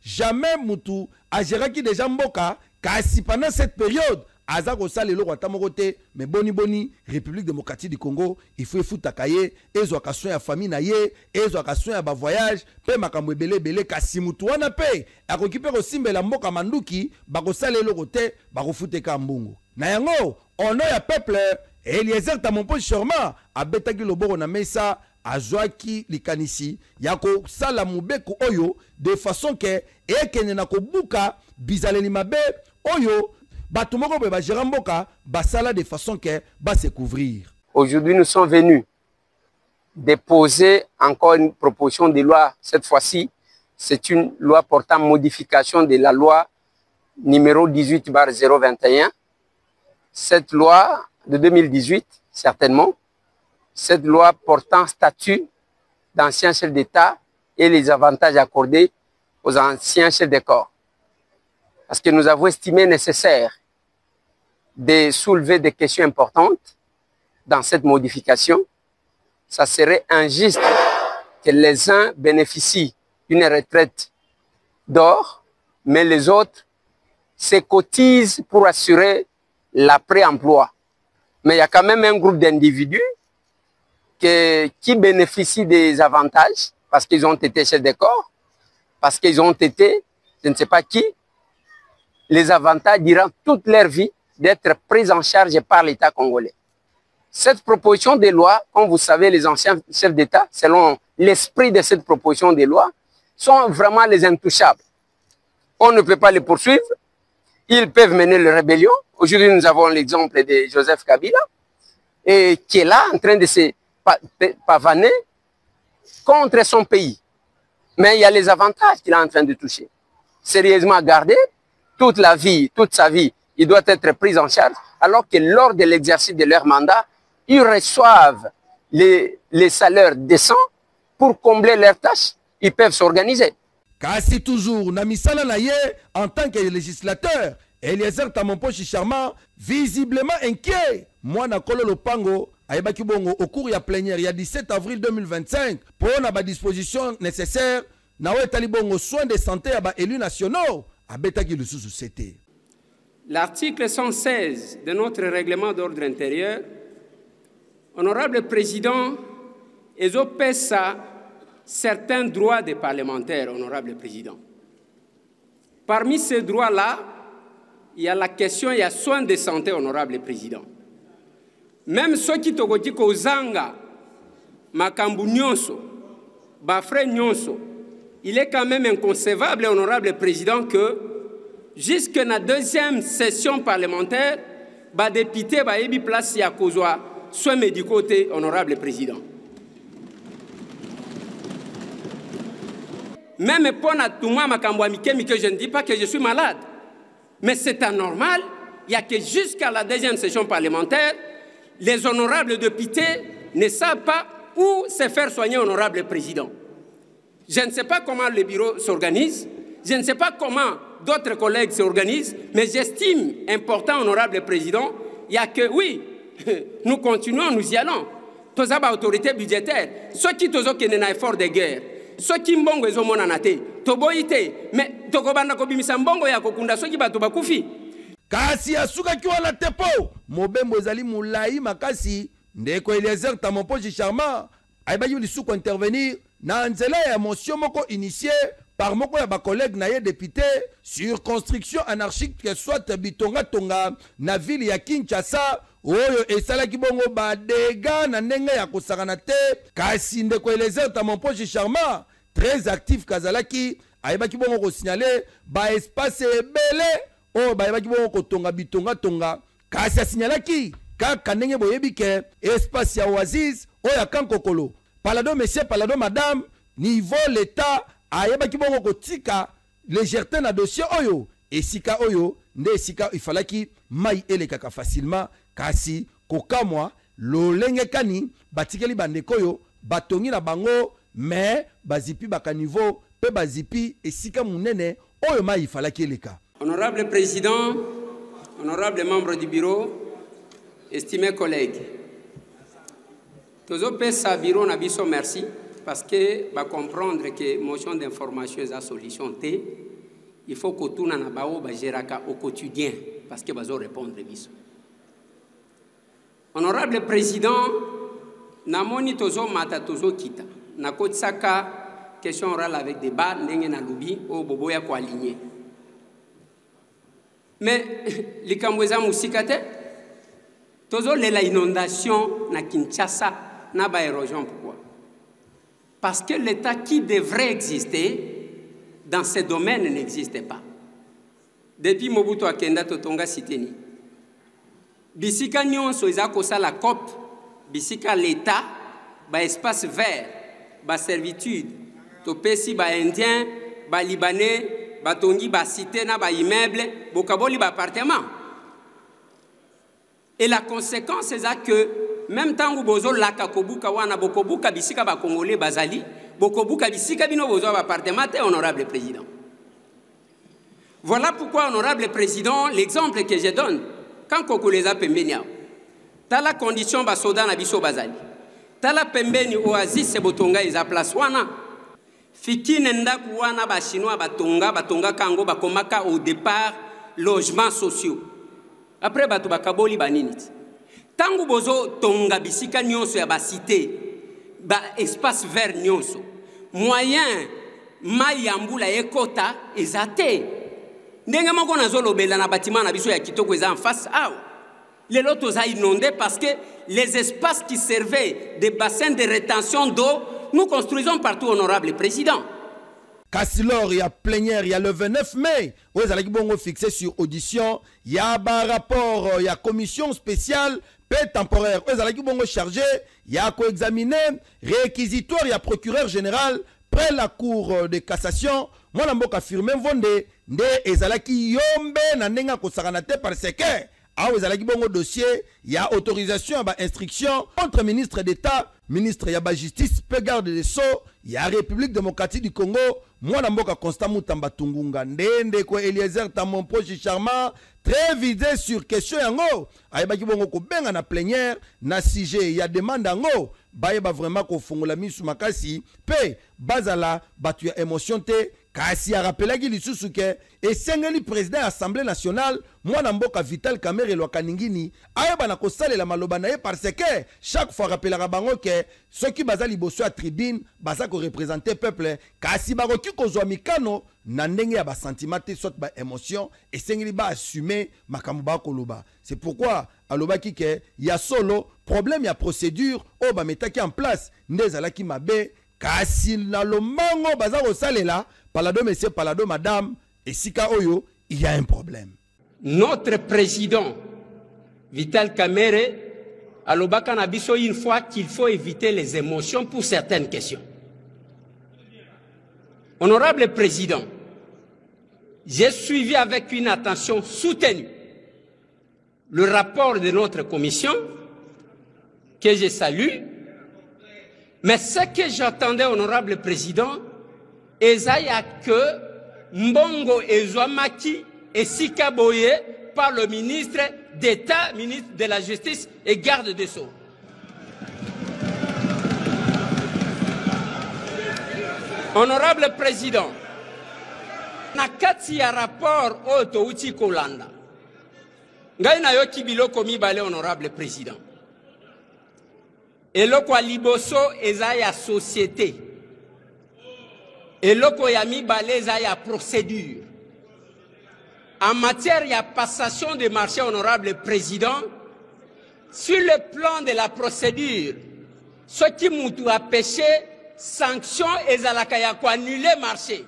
jamais mutu agéraki déjà mboka, kasi pendant cette période aza kosala eloko ata moko te, mais boni République démocratique du Congo il faut efutaka ye ezwaka soin ya famille na ye ezwaka soin ya ba voyage pe makambo ebele kasi mutu wana pe akoki pe kosimbela mboka manduki bakosala eloko te bakofuteka mbungu na yango ono ya peuple Eliezer Tamomposhi Charma abetaki loboko na mesa azwaki likanisi ya kosala mubeko oyo de façon que ekene na kobuka bizaleli mabe oyo bato moko be ba geramboka basala de façon que ba se couvrir. Aujourd'hui nous sommes venus déposer encore une proposition de loi. Cette fois-ci c'est une loi portant modification de la loi numéro 18/021. Cette loi de 2018 certainement, cette loi portant statut d'ancien chef d'État et les avantages accordés aux anciens chefs de corps. Parce que nous avons estimé nécessaire de soulever des questions importantes dans cette modification. Ça serait injuste que les uns bénéficient d'une retraite d'or, mais les autres se cotisent pour assurer l'après-emploi. Mais il y a quand même un groupe d'individus qui bénéficient des avantages parce qu'ils ont été chefs de corps, parce qu'ils ont été, je ne sais pas qui, les avantages durant toute leur vie d'être pris en charge par l'État congolais. Cette proposition de loi, comme vous savez, les anciens chefs d'État, selon l'esprit de cette proposition de loi, sont vraiment les intouchables. On ne peut pas les poursuivre, ils peuvent mener la rébellion. Aujourd'hui, nous avons l'exemple de Joseph Kabila, et qui est là en train de se pavaner contre son pays. Mais il y a les avantages qu'il est en train de toucher. Sérieusement gardé, toute la vie, toute sa vie, il doit être pris en charge, alors que lors de l'exercice de leur mandat, ils reçoivent les salaires décents pour combler leurs tâches. Ils peuvent s'organiser. Kasi toujours, na misala na ye, en tant que législateur, Eliezer Tamomposhi Charma, visiblement inquiet. Moi, na kolo lopango, ayebaki bongo, au cours ya plénière, il y a 17 avril 2025, pour na ba disposition nécessaire, na we talibongo soins de santé à ba élus nationaux, abetaki le sous-c'était. l'article 116 de notre règlement d'ordre intérieur, honorable président, exopesa certains droits des parlementaires, honorable président. Parmi ces droits-là, il y a la question, il y a soins de santé, honorable président. Même ceux qui ont dit que Zanga, Makambu Nyonso, Bafre Nyonso, il est quand même inconcevable, honorable président, que jusqu'à la deuxième session parlementaire, les députés vont avoir place à Kozwa, soins médicaux, honorable président. Même pour Natouma Makambouamike, je ne dis pas que je suis malade. Mais c'est anormal, il n'y a que jusqu'à la deuxième session parlementaire, les honorables députés ne savent pas où se faire soigner, honorable président. Je ne sais pas comment le bureau s'organise, je ne sais pas comment d'autres collègues s'organisent, mais j'estime important, honorable président, il n'y a que, oui, nous continuons, nous y allons. Tous les autorités budgétaires, ceux qui ont un effort de guerre, ceux qui mbongo ezomona nate toboite mais tokobanda kobimisa mbongo ya kokunda soki bato bakufi kasi asukaki wana tepo mobembo ezali mulai makasi ndeko Eliezer Tamopoji Charmant ayebaki lisuku intervenir na nzela ya motion moko initié par moko ya bacollègue na ye député sur construction anarchique que soit bitonga tonga na ville ya Kinshasa oyo esalaki bongo badega na ndenge ya kosakana te kasi ndeko Eliezer Tamopoji Charmant très actif kazalaki ayebaki bongo kosignaler ba espace ebele oyo bayebaki bongo kotonga bitonga tonga kasi asignalaki kaka ndenge boyebi ke espace ya Oasis oyo ya Kankokolo palado monsieur palado madame niveau l'état ayebaki bongo kotika légèreté na dossier oyo esika oyo nde esika ifalaki mai elekaka facilement kasi kokamwa lolenge kani batikeli bandeko oyo batongi na bango mais bazipi baka niveau pe bazipi esika munene oyo mai ifalaki eleka. Honorable président, honorable membre du bureau, estimés collègues, tozo pesa bureau na biso merci parce que va comprendre que motion d'information est la solution T. Il faut que tout na bao ba geraka au quotidien parce que bazo répondre biso. Honorable président, namoni tozo mata tozo kita na kotsaka question orale avec débat ndenge na lubi o bobo ya ko aligner. Mais likambo eza musika te tozo lela inondation na Kinshasa na ba érosion. Pourquoi? Parce que l'État qui devrait exister dans ces domaines n'existe pas. Depuis Mobutu Akenda Totonga Siteni, bisika nyonso eza kosala COP, bisika l'État ba espace vert, ba servitude, topesi ba indien, ba libanais, ba tongi ba cité na ba immeuble, bokaboli ba appartement. Et la conséquence c'est que même tangu bozo laka kobuka wana bokobuka bisika ba congolais bazali, bokobuka bisika bino bozo ba appartement te, honorable président. Voilà pourquoi, honorable président, l'exemple que je donne, quand Kokoleza Pembenia, t'as la condition basoda na biso bazali, t'as la Pembeni Oasis se botonga isa place wana, fikine ndaku wana ba chinois batonga kango bakomaka au départ logements sociaux. Après batu bakaboli baniniti. Tangu bozo tonga bisika nyonso ya ba cité, ba espace vert nyonso, moyen mayambula ekota ezate. Ndenge moko nazolobela na bâtiment na biso ya kitoko eza en face awa. Les lotos a inondé parce que les espaces qui servaient des bassins de rétention d'eau, nous construisons partout, honorable président. Kassilor, il y a plénière, il y a le 29 mai. Où ils allaient fixé sur audition. Il y a un rapport, il y a commission spéciale, paix temporaire. Où ils allaient chargé, il y a co-examiné, réquisitoire, il y a procureur général, près la cour de cassation. Moi, je suis affirmé, nde ezalaki yombe na nenga kosakanate parce que awo ezalaki bongo dossier ya autorisation ba instruction contre ministre d'État, ministre ya ba justice, pe garde des sceaux, ya République démocratique du Congo, mwana mboka Constant Mutamba Tungunga ndende ko Eliezer Tamomposhi Charmant très visé sur question yango ayebaki bongo ko benga na plénière na sujet ya demande yango bayeba vraiment ko fungola misu makasi pe bazala batu ya émotion te kasi a rappelaki lisusu ke esengeli président ya Assemblée nationale mwana mboka Vital Kamerhe Lwakaningini ayeba na kosalela maloba na ye parce que chaque fois rappelaka bango ke soki baza liboso ya tribune baza ko représenter peuple kasi bakoki kozwa mikano na ndenge ya ba sentiment te soit ba émotion esengeli ba assumer makambo ba koloba. C'est pourquoi alobaki ke ya solo problème ya procédure o ba metaki en place ndezalaki mabe kasi na lomango baza kosalela palado monsieur palado madame et sika oyo il y a un problème. Notre président Vital Kamerhe alobaka na biso une fois qu'il faut éviter les émotions pour certaines questions. Honorable président, j'ai suivi avec une attention soutenue le rapport de notre commission que je salue, mais ce que j'attendais, honorable président, ezaya que Mbongo Ezouamaki et Sikaboye par le ministre d'État, ministre de la Justice et garde des Sceaux. Honorable président, nakati ya rapport oto uti kolanda. Ngai na yoki biloko mibale honorable président. Eloko ya liboso eza ya société. Eloko ya mibale eza ya procédure. En matière ya passation de marché honorable président, sur le plan de la procédure, ce qui mutu a péché, sanction ezalaka ya ko annuler marché.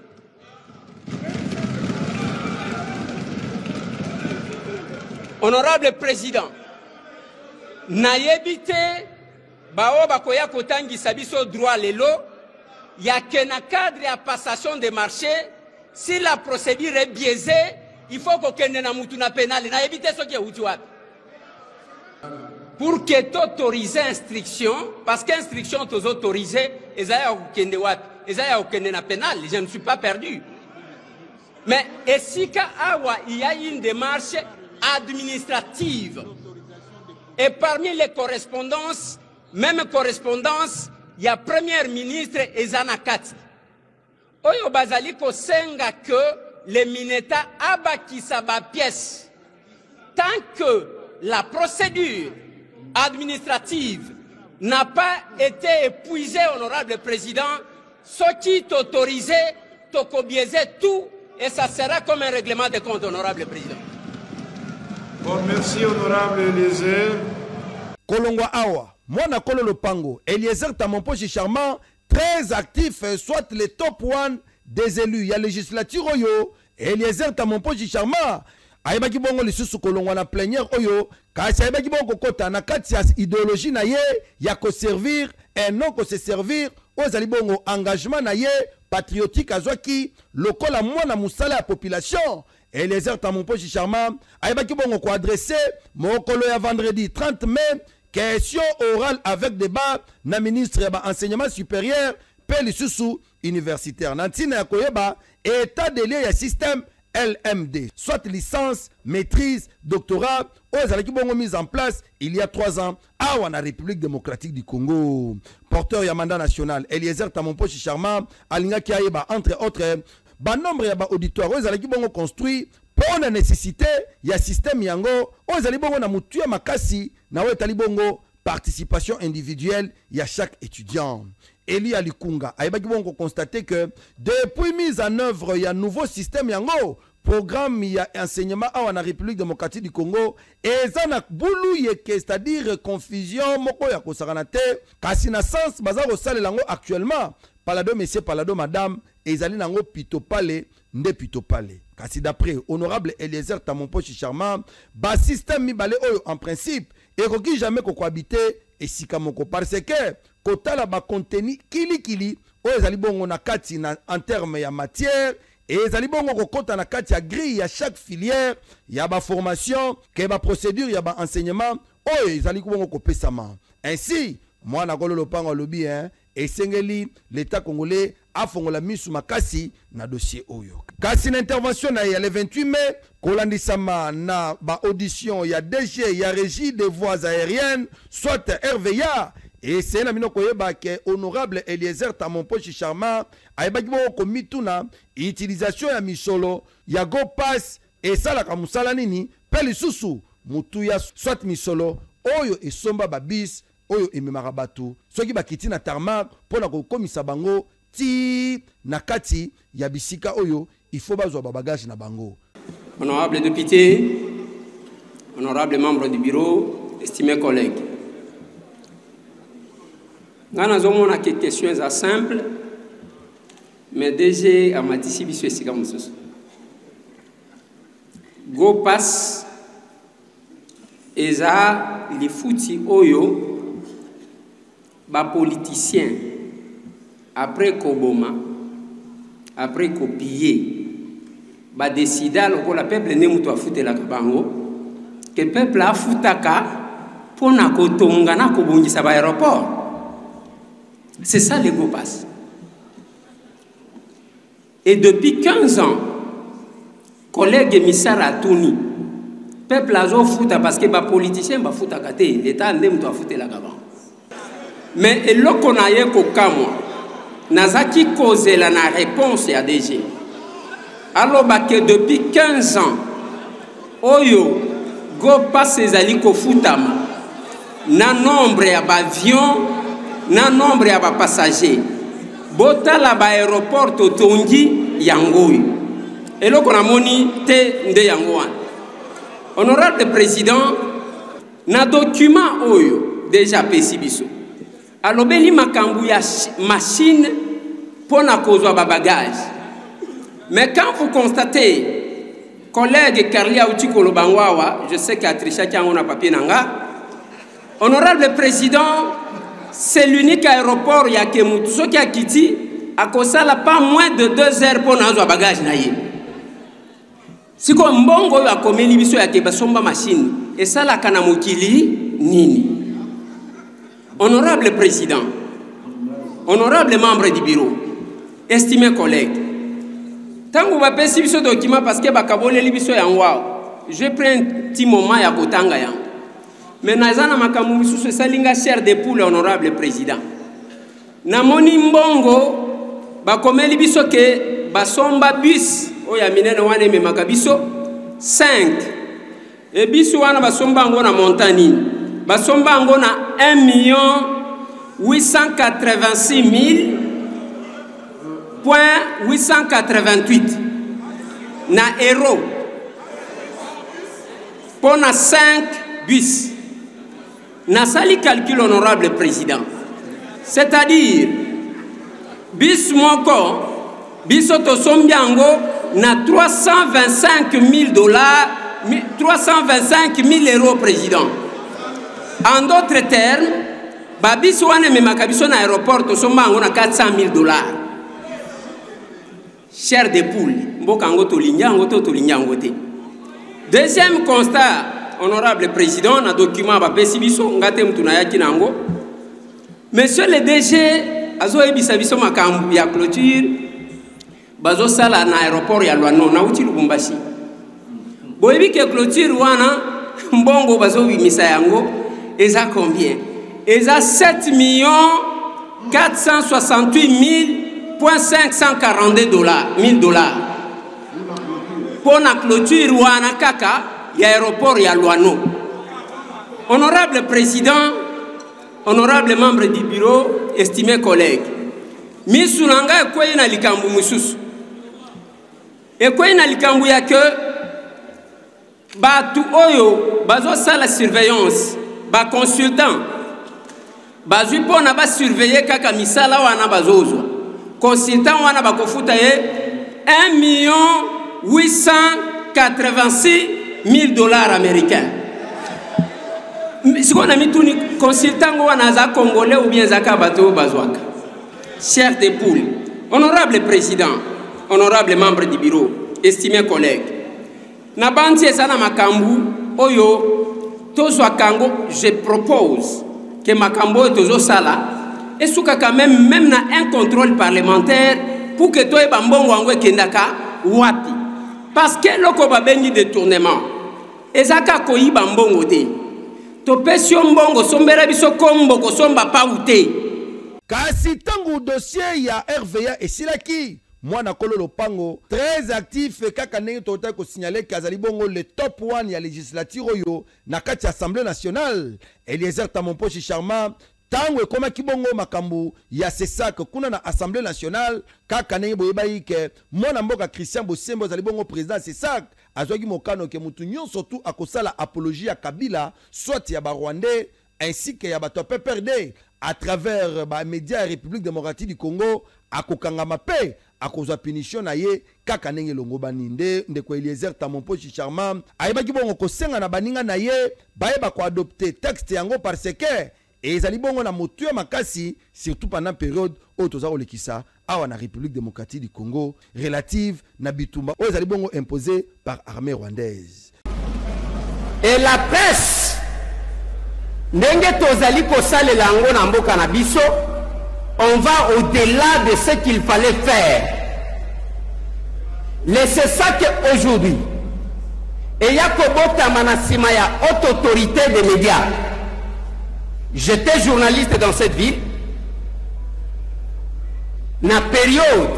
Honorable président, nayebi te bao bakoya kotangisa biso droit lelo ya que na cadre ya passation de marché, si la procédure est biaisée, il faut kokende na mutu na pénal. Nayebi te soki euti wapi. Pour que t'autoriser instruction, parce qu'instruction t'os autorisé, ezaya kokende wapi, ezaya kokende na pénal, je ne suis pas perdu. Mais esika awa il y a une démarche administrative. Et parmi les correspondances, même correspondance, il y a Premier ministre Ezanakati. Oyo bazali ko senga que les mineta abakisa ba pièce. Tant que la procédure administrative n'a pas été épuisée, honorable président, ce qui est autorisé, toko biaiser tout, et ça sera comme un règlement de compte, honorable président. Bon, merci, honorable Eliezer. Kolongwa Awa, Mwana Kolo Lopango, Eliezer Tamomposhi Charmant, très actif, soit les top 1 des élus. Il y a législature Oyo, Eliezer Tamomposhi Charmant, Aïbaki Bongo Lisusu Kolongwa na plénière Oyo, kasi Aïbaki Bongo Kota, na katia idéologie na ye, ya ko servir, et non ko se servir, aux alibongo engagement na ye, patriotique azwaki, lokola mwana musala ya population. Eliezer Tamomposhi Charmant, Aïbaki Bongo ko adressé, mokolo ya vendredi 30 mai, question orale avec débat na ministre ya enseignement supérieur pe lisusu universitaire. Nantina ya koyeba état de lieu ya système LMD, soit licence, maîtrise, doctorat, aux bongo mise en place il y a 3 ans à la République démocratique du Congo. Porteur ya mandat national, Eliezer Tamomposhi Charmant, alinga ki ayeba entre autres, ba nombre ya ba auditoire, aux bongo construit pour la nécessité, il y a système yango, aux bongo na mutu ya makasi, na wetali bongo participation individuelle, il y a chaque étudiant. Eli Alikunga, aïbaki bongo constater que depuis mise en œuvre, il y a un nouveau système yango, programme il y a enseignement à la République démocratique du Congo, et zana boulou yeke, c'est-à-dire confusion, moko ya kosaranate, kasi na sens, bazaro sale lango actuellement, palado messieurs, palado madame, et zali nango pitopale, nde pitopale. Kasi d'après honorable Eliezer Tamomposhi Charmant, ba système mibale oyo en principe, et koki jamais ko cohabiter et sikamoko parce que kotala ba contenu kili oyo ezali bongo na kati na en terme ya matière et ezali bongo kokota na kati ya grille ya chaque filière ya ba formation ke ba procédure ya ba enseignement oyo ezali bongo kopesama. Ainsi mwana kolo lopango lobi esengeli l'état congolais afongola misu makasi na dossier oyo. Kasi na intervention na ya le 28 mai kolandisama na ba audition ya DG ya régie des voies aériennes soit RVA et c'est na minoko yeba ke honorable Eliezer Tamompochi Charma ayebaki bo komituna utilisation ya misolo ya go pass et sala ka musala nini peli susu mutu ya soit misolo oyo esomba babis oyo ememaka bato soki bakiti na tarmac pona kokomisa bango ti na kati ya bisika oyo il faut bazwa ba bagage na bango. Honorable député, honorable membre du bureau, estimés collègues. Nous avons des questions simples, mais déjà à matisi biso esika mosusu. Go pass eza li futi oyo ba politicien après koboma après copier ba décida loko la peuple ne mutu afutela bango que peuple afutaka pona kotonga na kobongisa ba aéroport. C'est ça le go pass. Et depuis 15 ans, collègue Missara Touni, peuple azo futa parce que ba politicien ba futa kate l'état ne mutu afutela bango. Mais eloko na ye ko kamwa nazaki kozela na réponse ya DG. Alors que depuis 15 ans, oyo go passe ezali ko futama na nombre ya avion, na nombre ya passager. Bota la ba aéroport totongi yangoy. Eloko na moni te nde yango. Honorable président, na document oyo déjà pesi biso. Alobeli makambu ya machine pona kozwa ba bagage. Mais quand vous constatez, collègue Carlia Outikolo Bangwawa, je sais qu'à Trisha on a papier nanga, honorable président, c'est l'unique aéroport ya Kemutu. Ce qui a quitté, à Kosala pas moins de 2 heures pour n'avoir bagage naïe. Si comme mbongo a commis l'ibisou ya Kebasomba machine, et ça la kanamukili nini. Honorable président, honorable membre du bureau, estimés collègues, tant que vous avez ce document parce que bakabole libiso yangwa, je prends un petit moment ya kotanga yang. Mais nazana makamu biso salinga chair de poule honorable président. Na moni mbongo bakome libiso ke basomba bus oya minene wane me makabiso 5 et biso wana basomba ngo na montagne. Basomba ngo na 1,886,888 na euro pour na 5 bus. Na sali calcul honorable président. C'est-à-dire bus moko biso to sombiango na $325,000, 325,000 euros président. En d'autres termes, babis wane me makabiso na aéroport to sombango na $400,000. Cher de poule, mboka ngo to linyango to linyango te. Deuxième constat, honorable président, na document ba pesi biso ngate mtu na yaki nango. Monsieur le DG, azo ebisa biso makambu ya clôture, bazo sala na aéroport ya Lwano na uti Lubumbashi. Boyebi ke clôture wana mbongo bazo bimisa yango eza combien? Eza 7,468,542 $. Pour la clôture wana kaka ya aéroport ya Lwano. Honorable président, honorable membre du bureau, estimés collègues, misunanga ekwe na likambu mususu. Ekwe na likambu ya ke batu oyo bazo sala surveillance, ba consultant bazui pona ba surveiller kaka misala wana bazozwa. Consultant wana bakofuta ye $1,886,000 américains. Si on a mis tout consultant wana za congolais ou bien zaka bato bazwaka. Cher des poules, honorable président, honorable membre du bureau, estimés collègues, na banti esana makambu oyo tozwa kango, je propose que makambo tozo sala et souka quand même na un contrôle parlementaire pour que toi bambongo angwe kendaka wapi parce que loko babengi détournement ezaka koyi bambongo te to pesio mbongo sombera biso kombo ko somba pa ute kasi tangu dossier ya RVA esilaki mwana kolo lopango très actif kaka ndenge tota ko signaler kazali bongo le top 1 ya législature oyo na kati ya Assemblée nationale Eliezer Tamomposhi Charma tango ekoma kibongo makambu ya CESAC kuna na Assemblée nationale kaka ndenge boyebai ke mwana mboka Christian Bosembo azali bongo président CESAC azwaki mokano ke mutu nyonso tu akosala apologie ya Kabila soit ya ba Rwandais ainsi que ya bato PPRD à travers ba médias République démocratique du Congo akokanga mape akozwa punition na ye kaka ndenge longo baninde ndeko Eliezer Tamomposhi Charma ayebaki bongo kosenga na baninga na ye bayeba ko adopter texte yango parce que ezali bongo na motu ya makasi surtout pendant période oyo toza kolekisa awa na République démocratique du Congo relative na bitumba oyo ezali bongo imposé par armée rwandaise. Et la presse ndenge tozali kosalela yango na mboka na biso on va au-delà de ce qu'il fallait faire. C'est ça qu'aujourd'hui, et Yakobota Manasima ya haute autorité des médias. J'étais journaliste dans cette ville. Na période,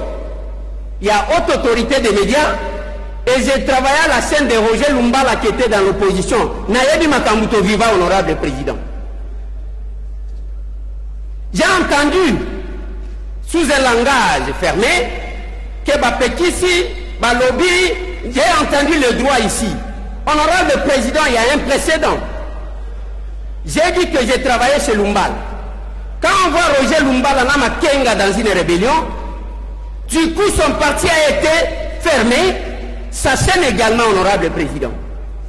il y a haute autorité des médias et j'ai travaillé à la chaîne de Roger Lumbala qui était dans l'opposition. Nayebi Makambuto Viva, honorable président. J'ai entendu, sous un langage fermé, que Bapekisi, Balobi, j'ai entendu le droit ici. Honorable président, il y a un précédent. J'ai dit que j'ai travaillé chez Lumbala. Quand on voit Roger Lumbala Nama Kenga dans une rébellion, du coup son parti a été fermé, sa chaîne également, honorable président.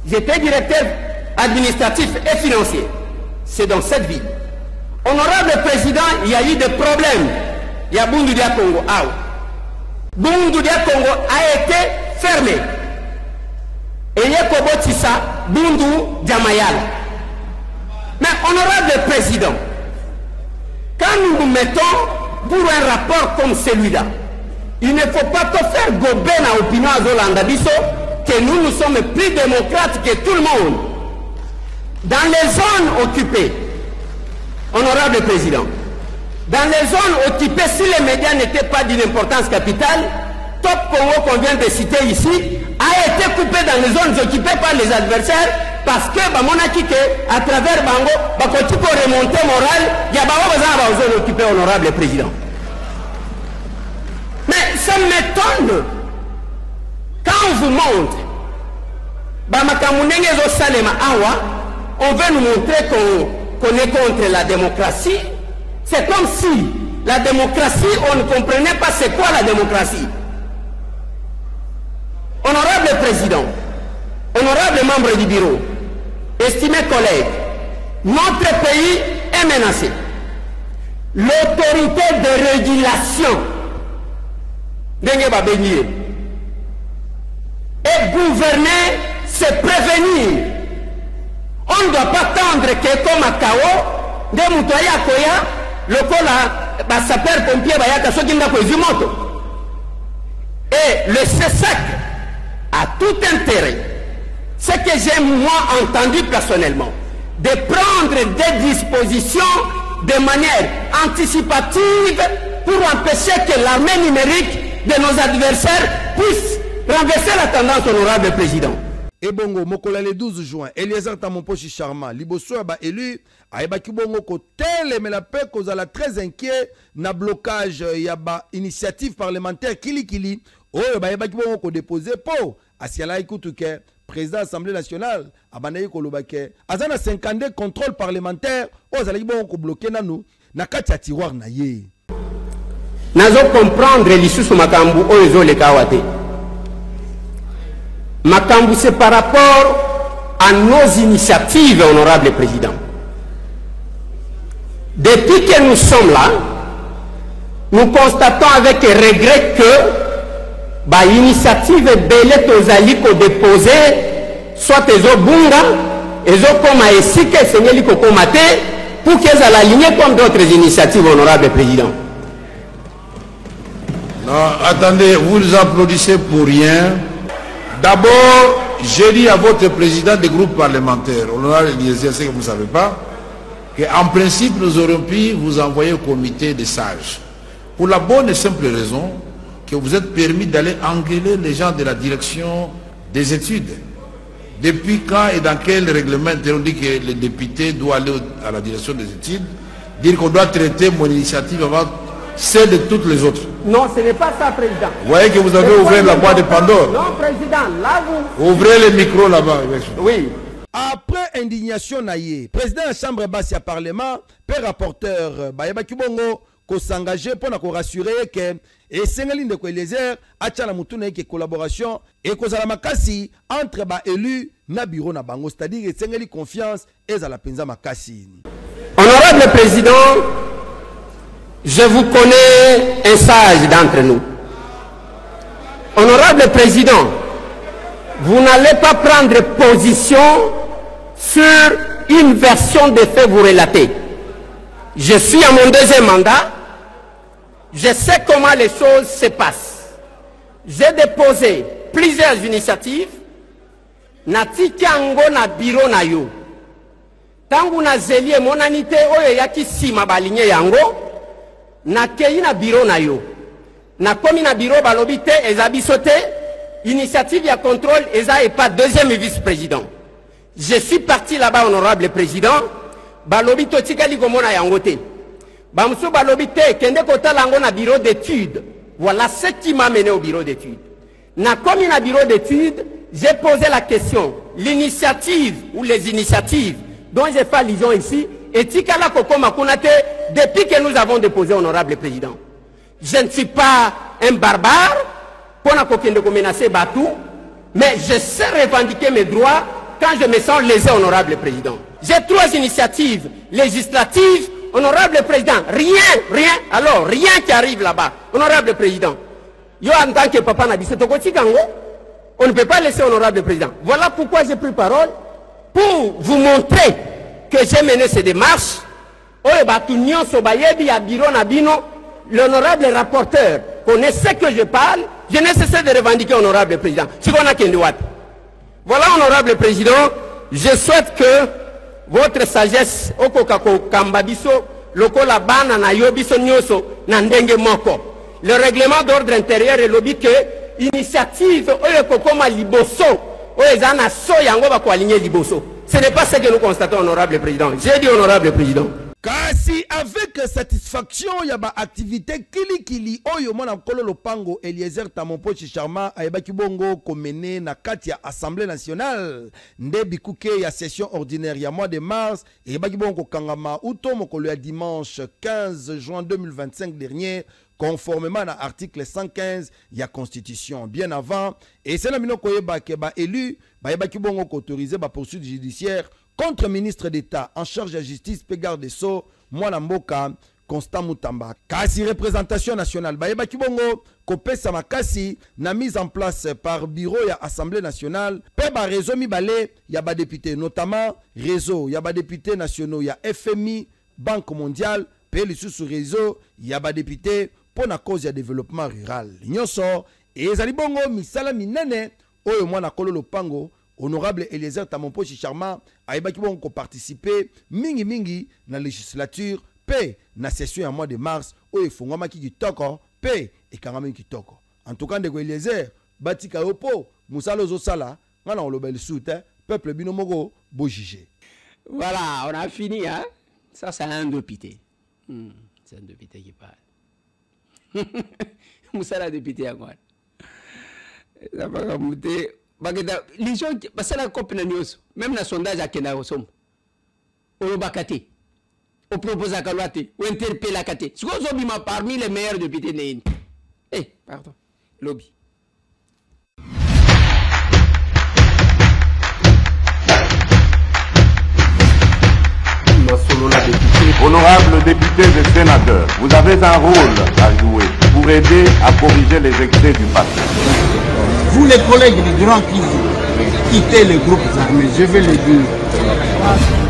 J'étais directeur administratif et financier. C'est dans cette ville. Honorable président, il y a eu des problèmes. Il y a Bundudia Congo. Bundudia Congo a été fermé. Et il y a Kobotissa, Bundu Djamayala. Mais honorable président, quand nous nous mettons pour un rapport comme celui-là, il ne faut pas te faire gober à l'opinion à Zolandabiso que nous sommes plus démocrates que tout le monde. Dans les zones occupées, honorable président, dans les zones occupées, si les médias n'étaient pas d'une importance capitale, Top Congo qu'on vient de citer ici a été coupé dans les zones occupées par les adversaires parce que à travers Bango, quand tu peux remonter moral, il y a des zones occupées, honorable président. Mais ça m'étonne quand on vous montre on veut nous montrer qu'on est contre la démocratie. C'est comme si la démocratie, on ne comprenait pas c'est quoi la démocratie. Honorable président, honorable membre du bureau, estimés collègues, notre pays est menacé. L'autorité de régulation et gouverner, c'est prévenir. On ne doit pas attendre que comme à Kao, de Moutoya Koya, le cola, sapeur-pompier, et le CESAC a tout intérêt, ce que j'ai moi entendu personnellement, de prendre des dispositions de manière anticipative pour empêcher que l'armée numérique de nos adversaires puisse renverser la tendance, honorable président. Et bongo, mokola le 12 juin, Eliezer Tamomposhi Charma, liboso ya ba élu, aebaki bongo ko tele mais la paix kozala très inquiet na blocage ya ba initiative parlementaire kili oyo ba aebaki bongo ko déposer po asiala ikutu ke président Assemblée nationale abanayi ko lobake azana 52 contrôle parlementaire ozalaki bongo ko bloquer nanu na kati ya tiroir na ye. Nazo comprendre lisusu makambu oyo ezoleka wate. Makambu, c'est par rapport à nos initiatives, honorable président. Depuis que nous sommes là, nous constatons avec regret que l'initiative Belé Tozaliko déposée, soit les Obunga, les Okoma et Sike, Senyeli Kokomate, pour qu'elles alignées comme d'autres initiatives, honorable président. Non, attendez, vous nous applaudissez pour rien. D'abord, j'ai dit à votre président des groupes parlementaires, honorable Eliezer, c'est que vous ne savez pas, qu'en principe, nous aurions pu vous envoyer au comité des sages. Pour la bonne et simple raison que vous êtes permis d'aller engueuler les gens de la direction des études. Depuis quand et dans quel règlement on dit que le député doit aller à la direction des études, dire qu'on doit traiter mon initiative avant celle de toutes les autres? Non, ce n'est pas ça, président. Vous voyez que vous avez ouvert la boîte de Pandore. Non, président, là vous... Ouvrez le micro là-bas. Oui. Après indignation naïe, président de la chambre basse du parlement, père rapporteur Bayeba Kibongo, qu'on s'engage pour nous rassurer que et Sengali de Eliezer a la mutuna qui collaboration et qu'on a la makasi entre ba élus na bureau na bango, c'est-à-dire que Sengali confiance et à la penza makasi. Honorable président, je vous connais un sage d'entre nous. Honorable président, vous n'allez pas prendre position sur une version des faits vous relatez. Je suis à mon deuxième mandat. Je sais comment les choses se passent. J'ai déposé plusieurs initiatives. Natiki ango na bureau na yo. Tangu na zelie monanité oyo yaki sima balinye yango. Na kei na bureau na yo. Na komi na bureau balobi te ezabiso te. Initiative ya contrôle eza et pas deuxième vice-président. Je suis parti là-bas, honorable président. Balobi to tikali komona yango te. Bamsou balobi te kende kota lango na bureau d'études. Voilà ce qui m'a mené au bureau d'études. Na komi na bureau d'études, j'ai posé la question. L'initiative ou les initiatives dont j'ai fait allusion ici, et tikala kokoma kunate depuis que nous avons déposé, honorable président. Je ne suis pas un barbare pour ne menacer Batou, mais je sais revendiquer mes droits quand je me sens lésé, honorable président. J'ai 3 initiatives législatives, honorable président. Rien qui arrive là-bas, honorable président. Yo en tant que papa n'a dit c'est on ne peut pas laisser honorable président. Voilà pourquoi j'ai pris parole pour vous montrer que j'ai mené ces démarches. L'honorable rapporteur connaît ce que je parle. Je ne cesse de revendiquer, honorable président. Voilà, honorable président, je souhaite que votre sagesse, le règlement d'ordre intérieur est lobby que initiative, ce n'est pas ce que nous constatons, honorable président. J'ai dit, honorable président. Kasi avec satisfaction yaba activité kili oyo mona kolo lopango Eliezer Tamompo Chicharma ayebaki bongo komene na kati ya Assemblée nationale nde bikuke ya session ordinaire ya mois de mars ayebaki bongo kangama uto mokolo ya dimanche 15 juin 2025 dernier conformément à l'article 115 ya constitution bien avant et c'est la mino koyeba ke ba élu ba yebaki bongo autorisé ba poursuite judiciaire contre ministre d'État en charge de la justice, Pégar de So, Mwana Mboka, Constant Moutamba. Kasi représentation nationale, Bayeba Kibongo, Kopesa Makasi, na mise en place par bureau ya Assemblée nationale, Peba réseau Mibale, yaba député, notamment réseau, yaba député nationaux, ya FMI, Banque mondiale, Peli sous réseau, yaba député, pour la cause ya développement rural. Nyoso, et Zalibongo, Misala Minene, Oyo Mwana Kolo Lopango, honorable Eliezer Tamompo Chicharma ayebaki bon ko participer mingi na législature pe na session en mois de mars oyo efongwama ki kitoko pe ekangami kitoko. En tout cas ndeko Eliezer batika yopo musalo zo sala ngana olobel soute peuple binomoko bo juger. Voilà, on a fini hein. Ça c'est un député. C'est un député qui parle. Musala député à quoi? Ça va comme les gens, parce que la copine même le sondage à Kena Rosom, on bakate, on propose à Kalouate, on interpelle à Kate. Ce qu'on a parmi les meilleurs députés de eh, pardon, lobby. Honorables députés et sénateurs, vous avez un rôle à jouer pour aider à corriger les excès du passé. Vous les collègues des grands qui quittez les groupes armés, je vais le dire.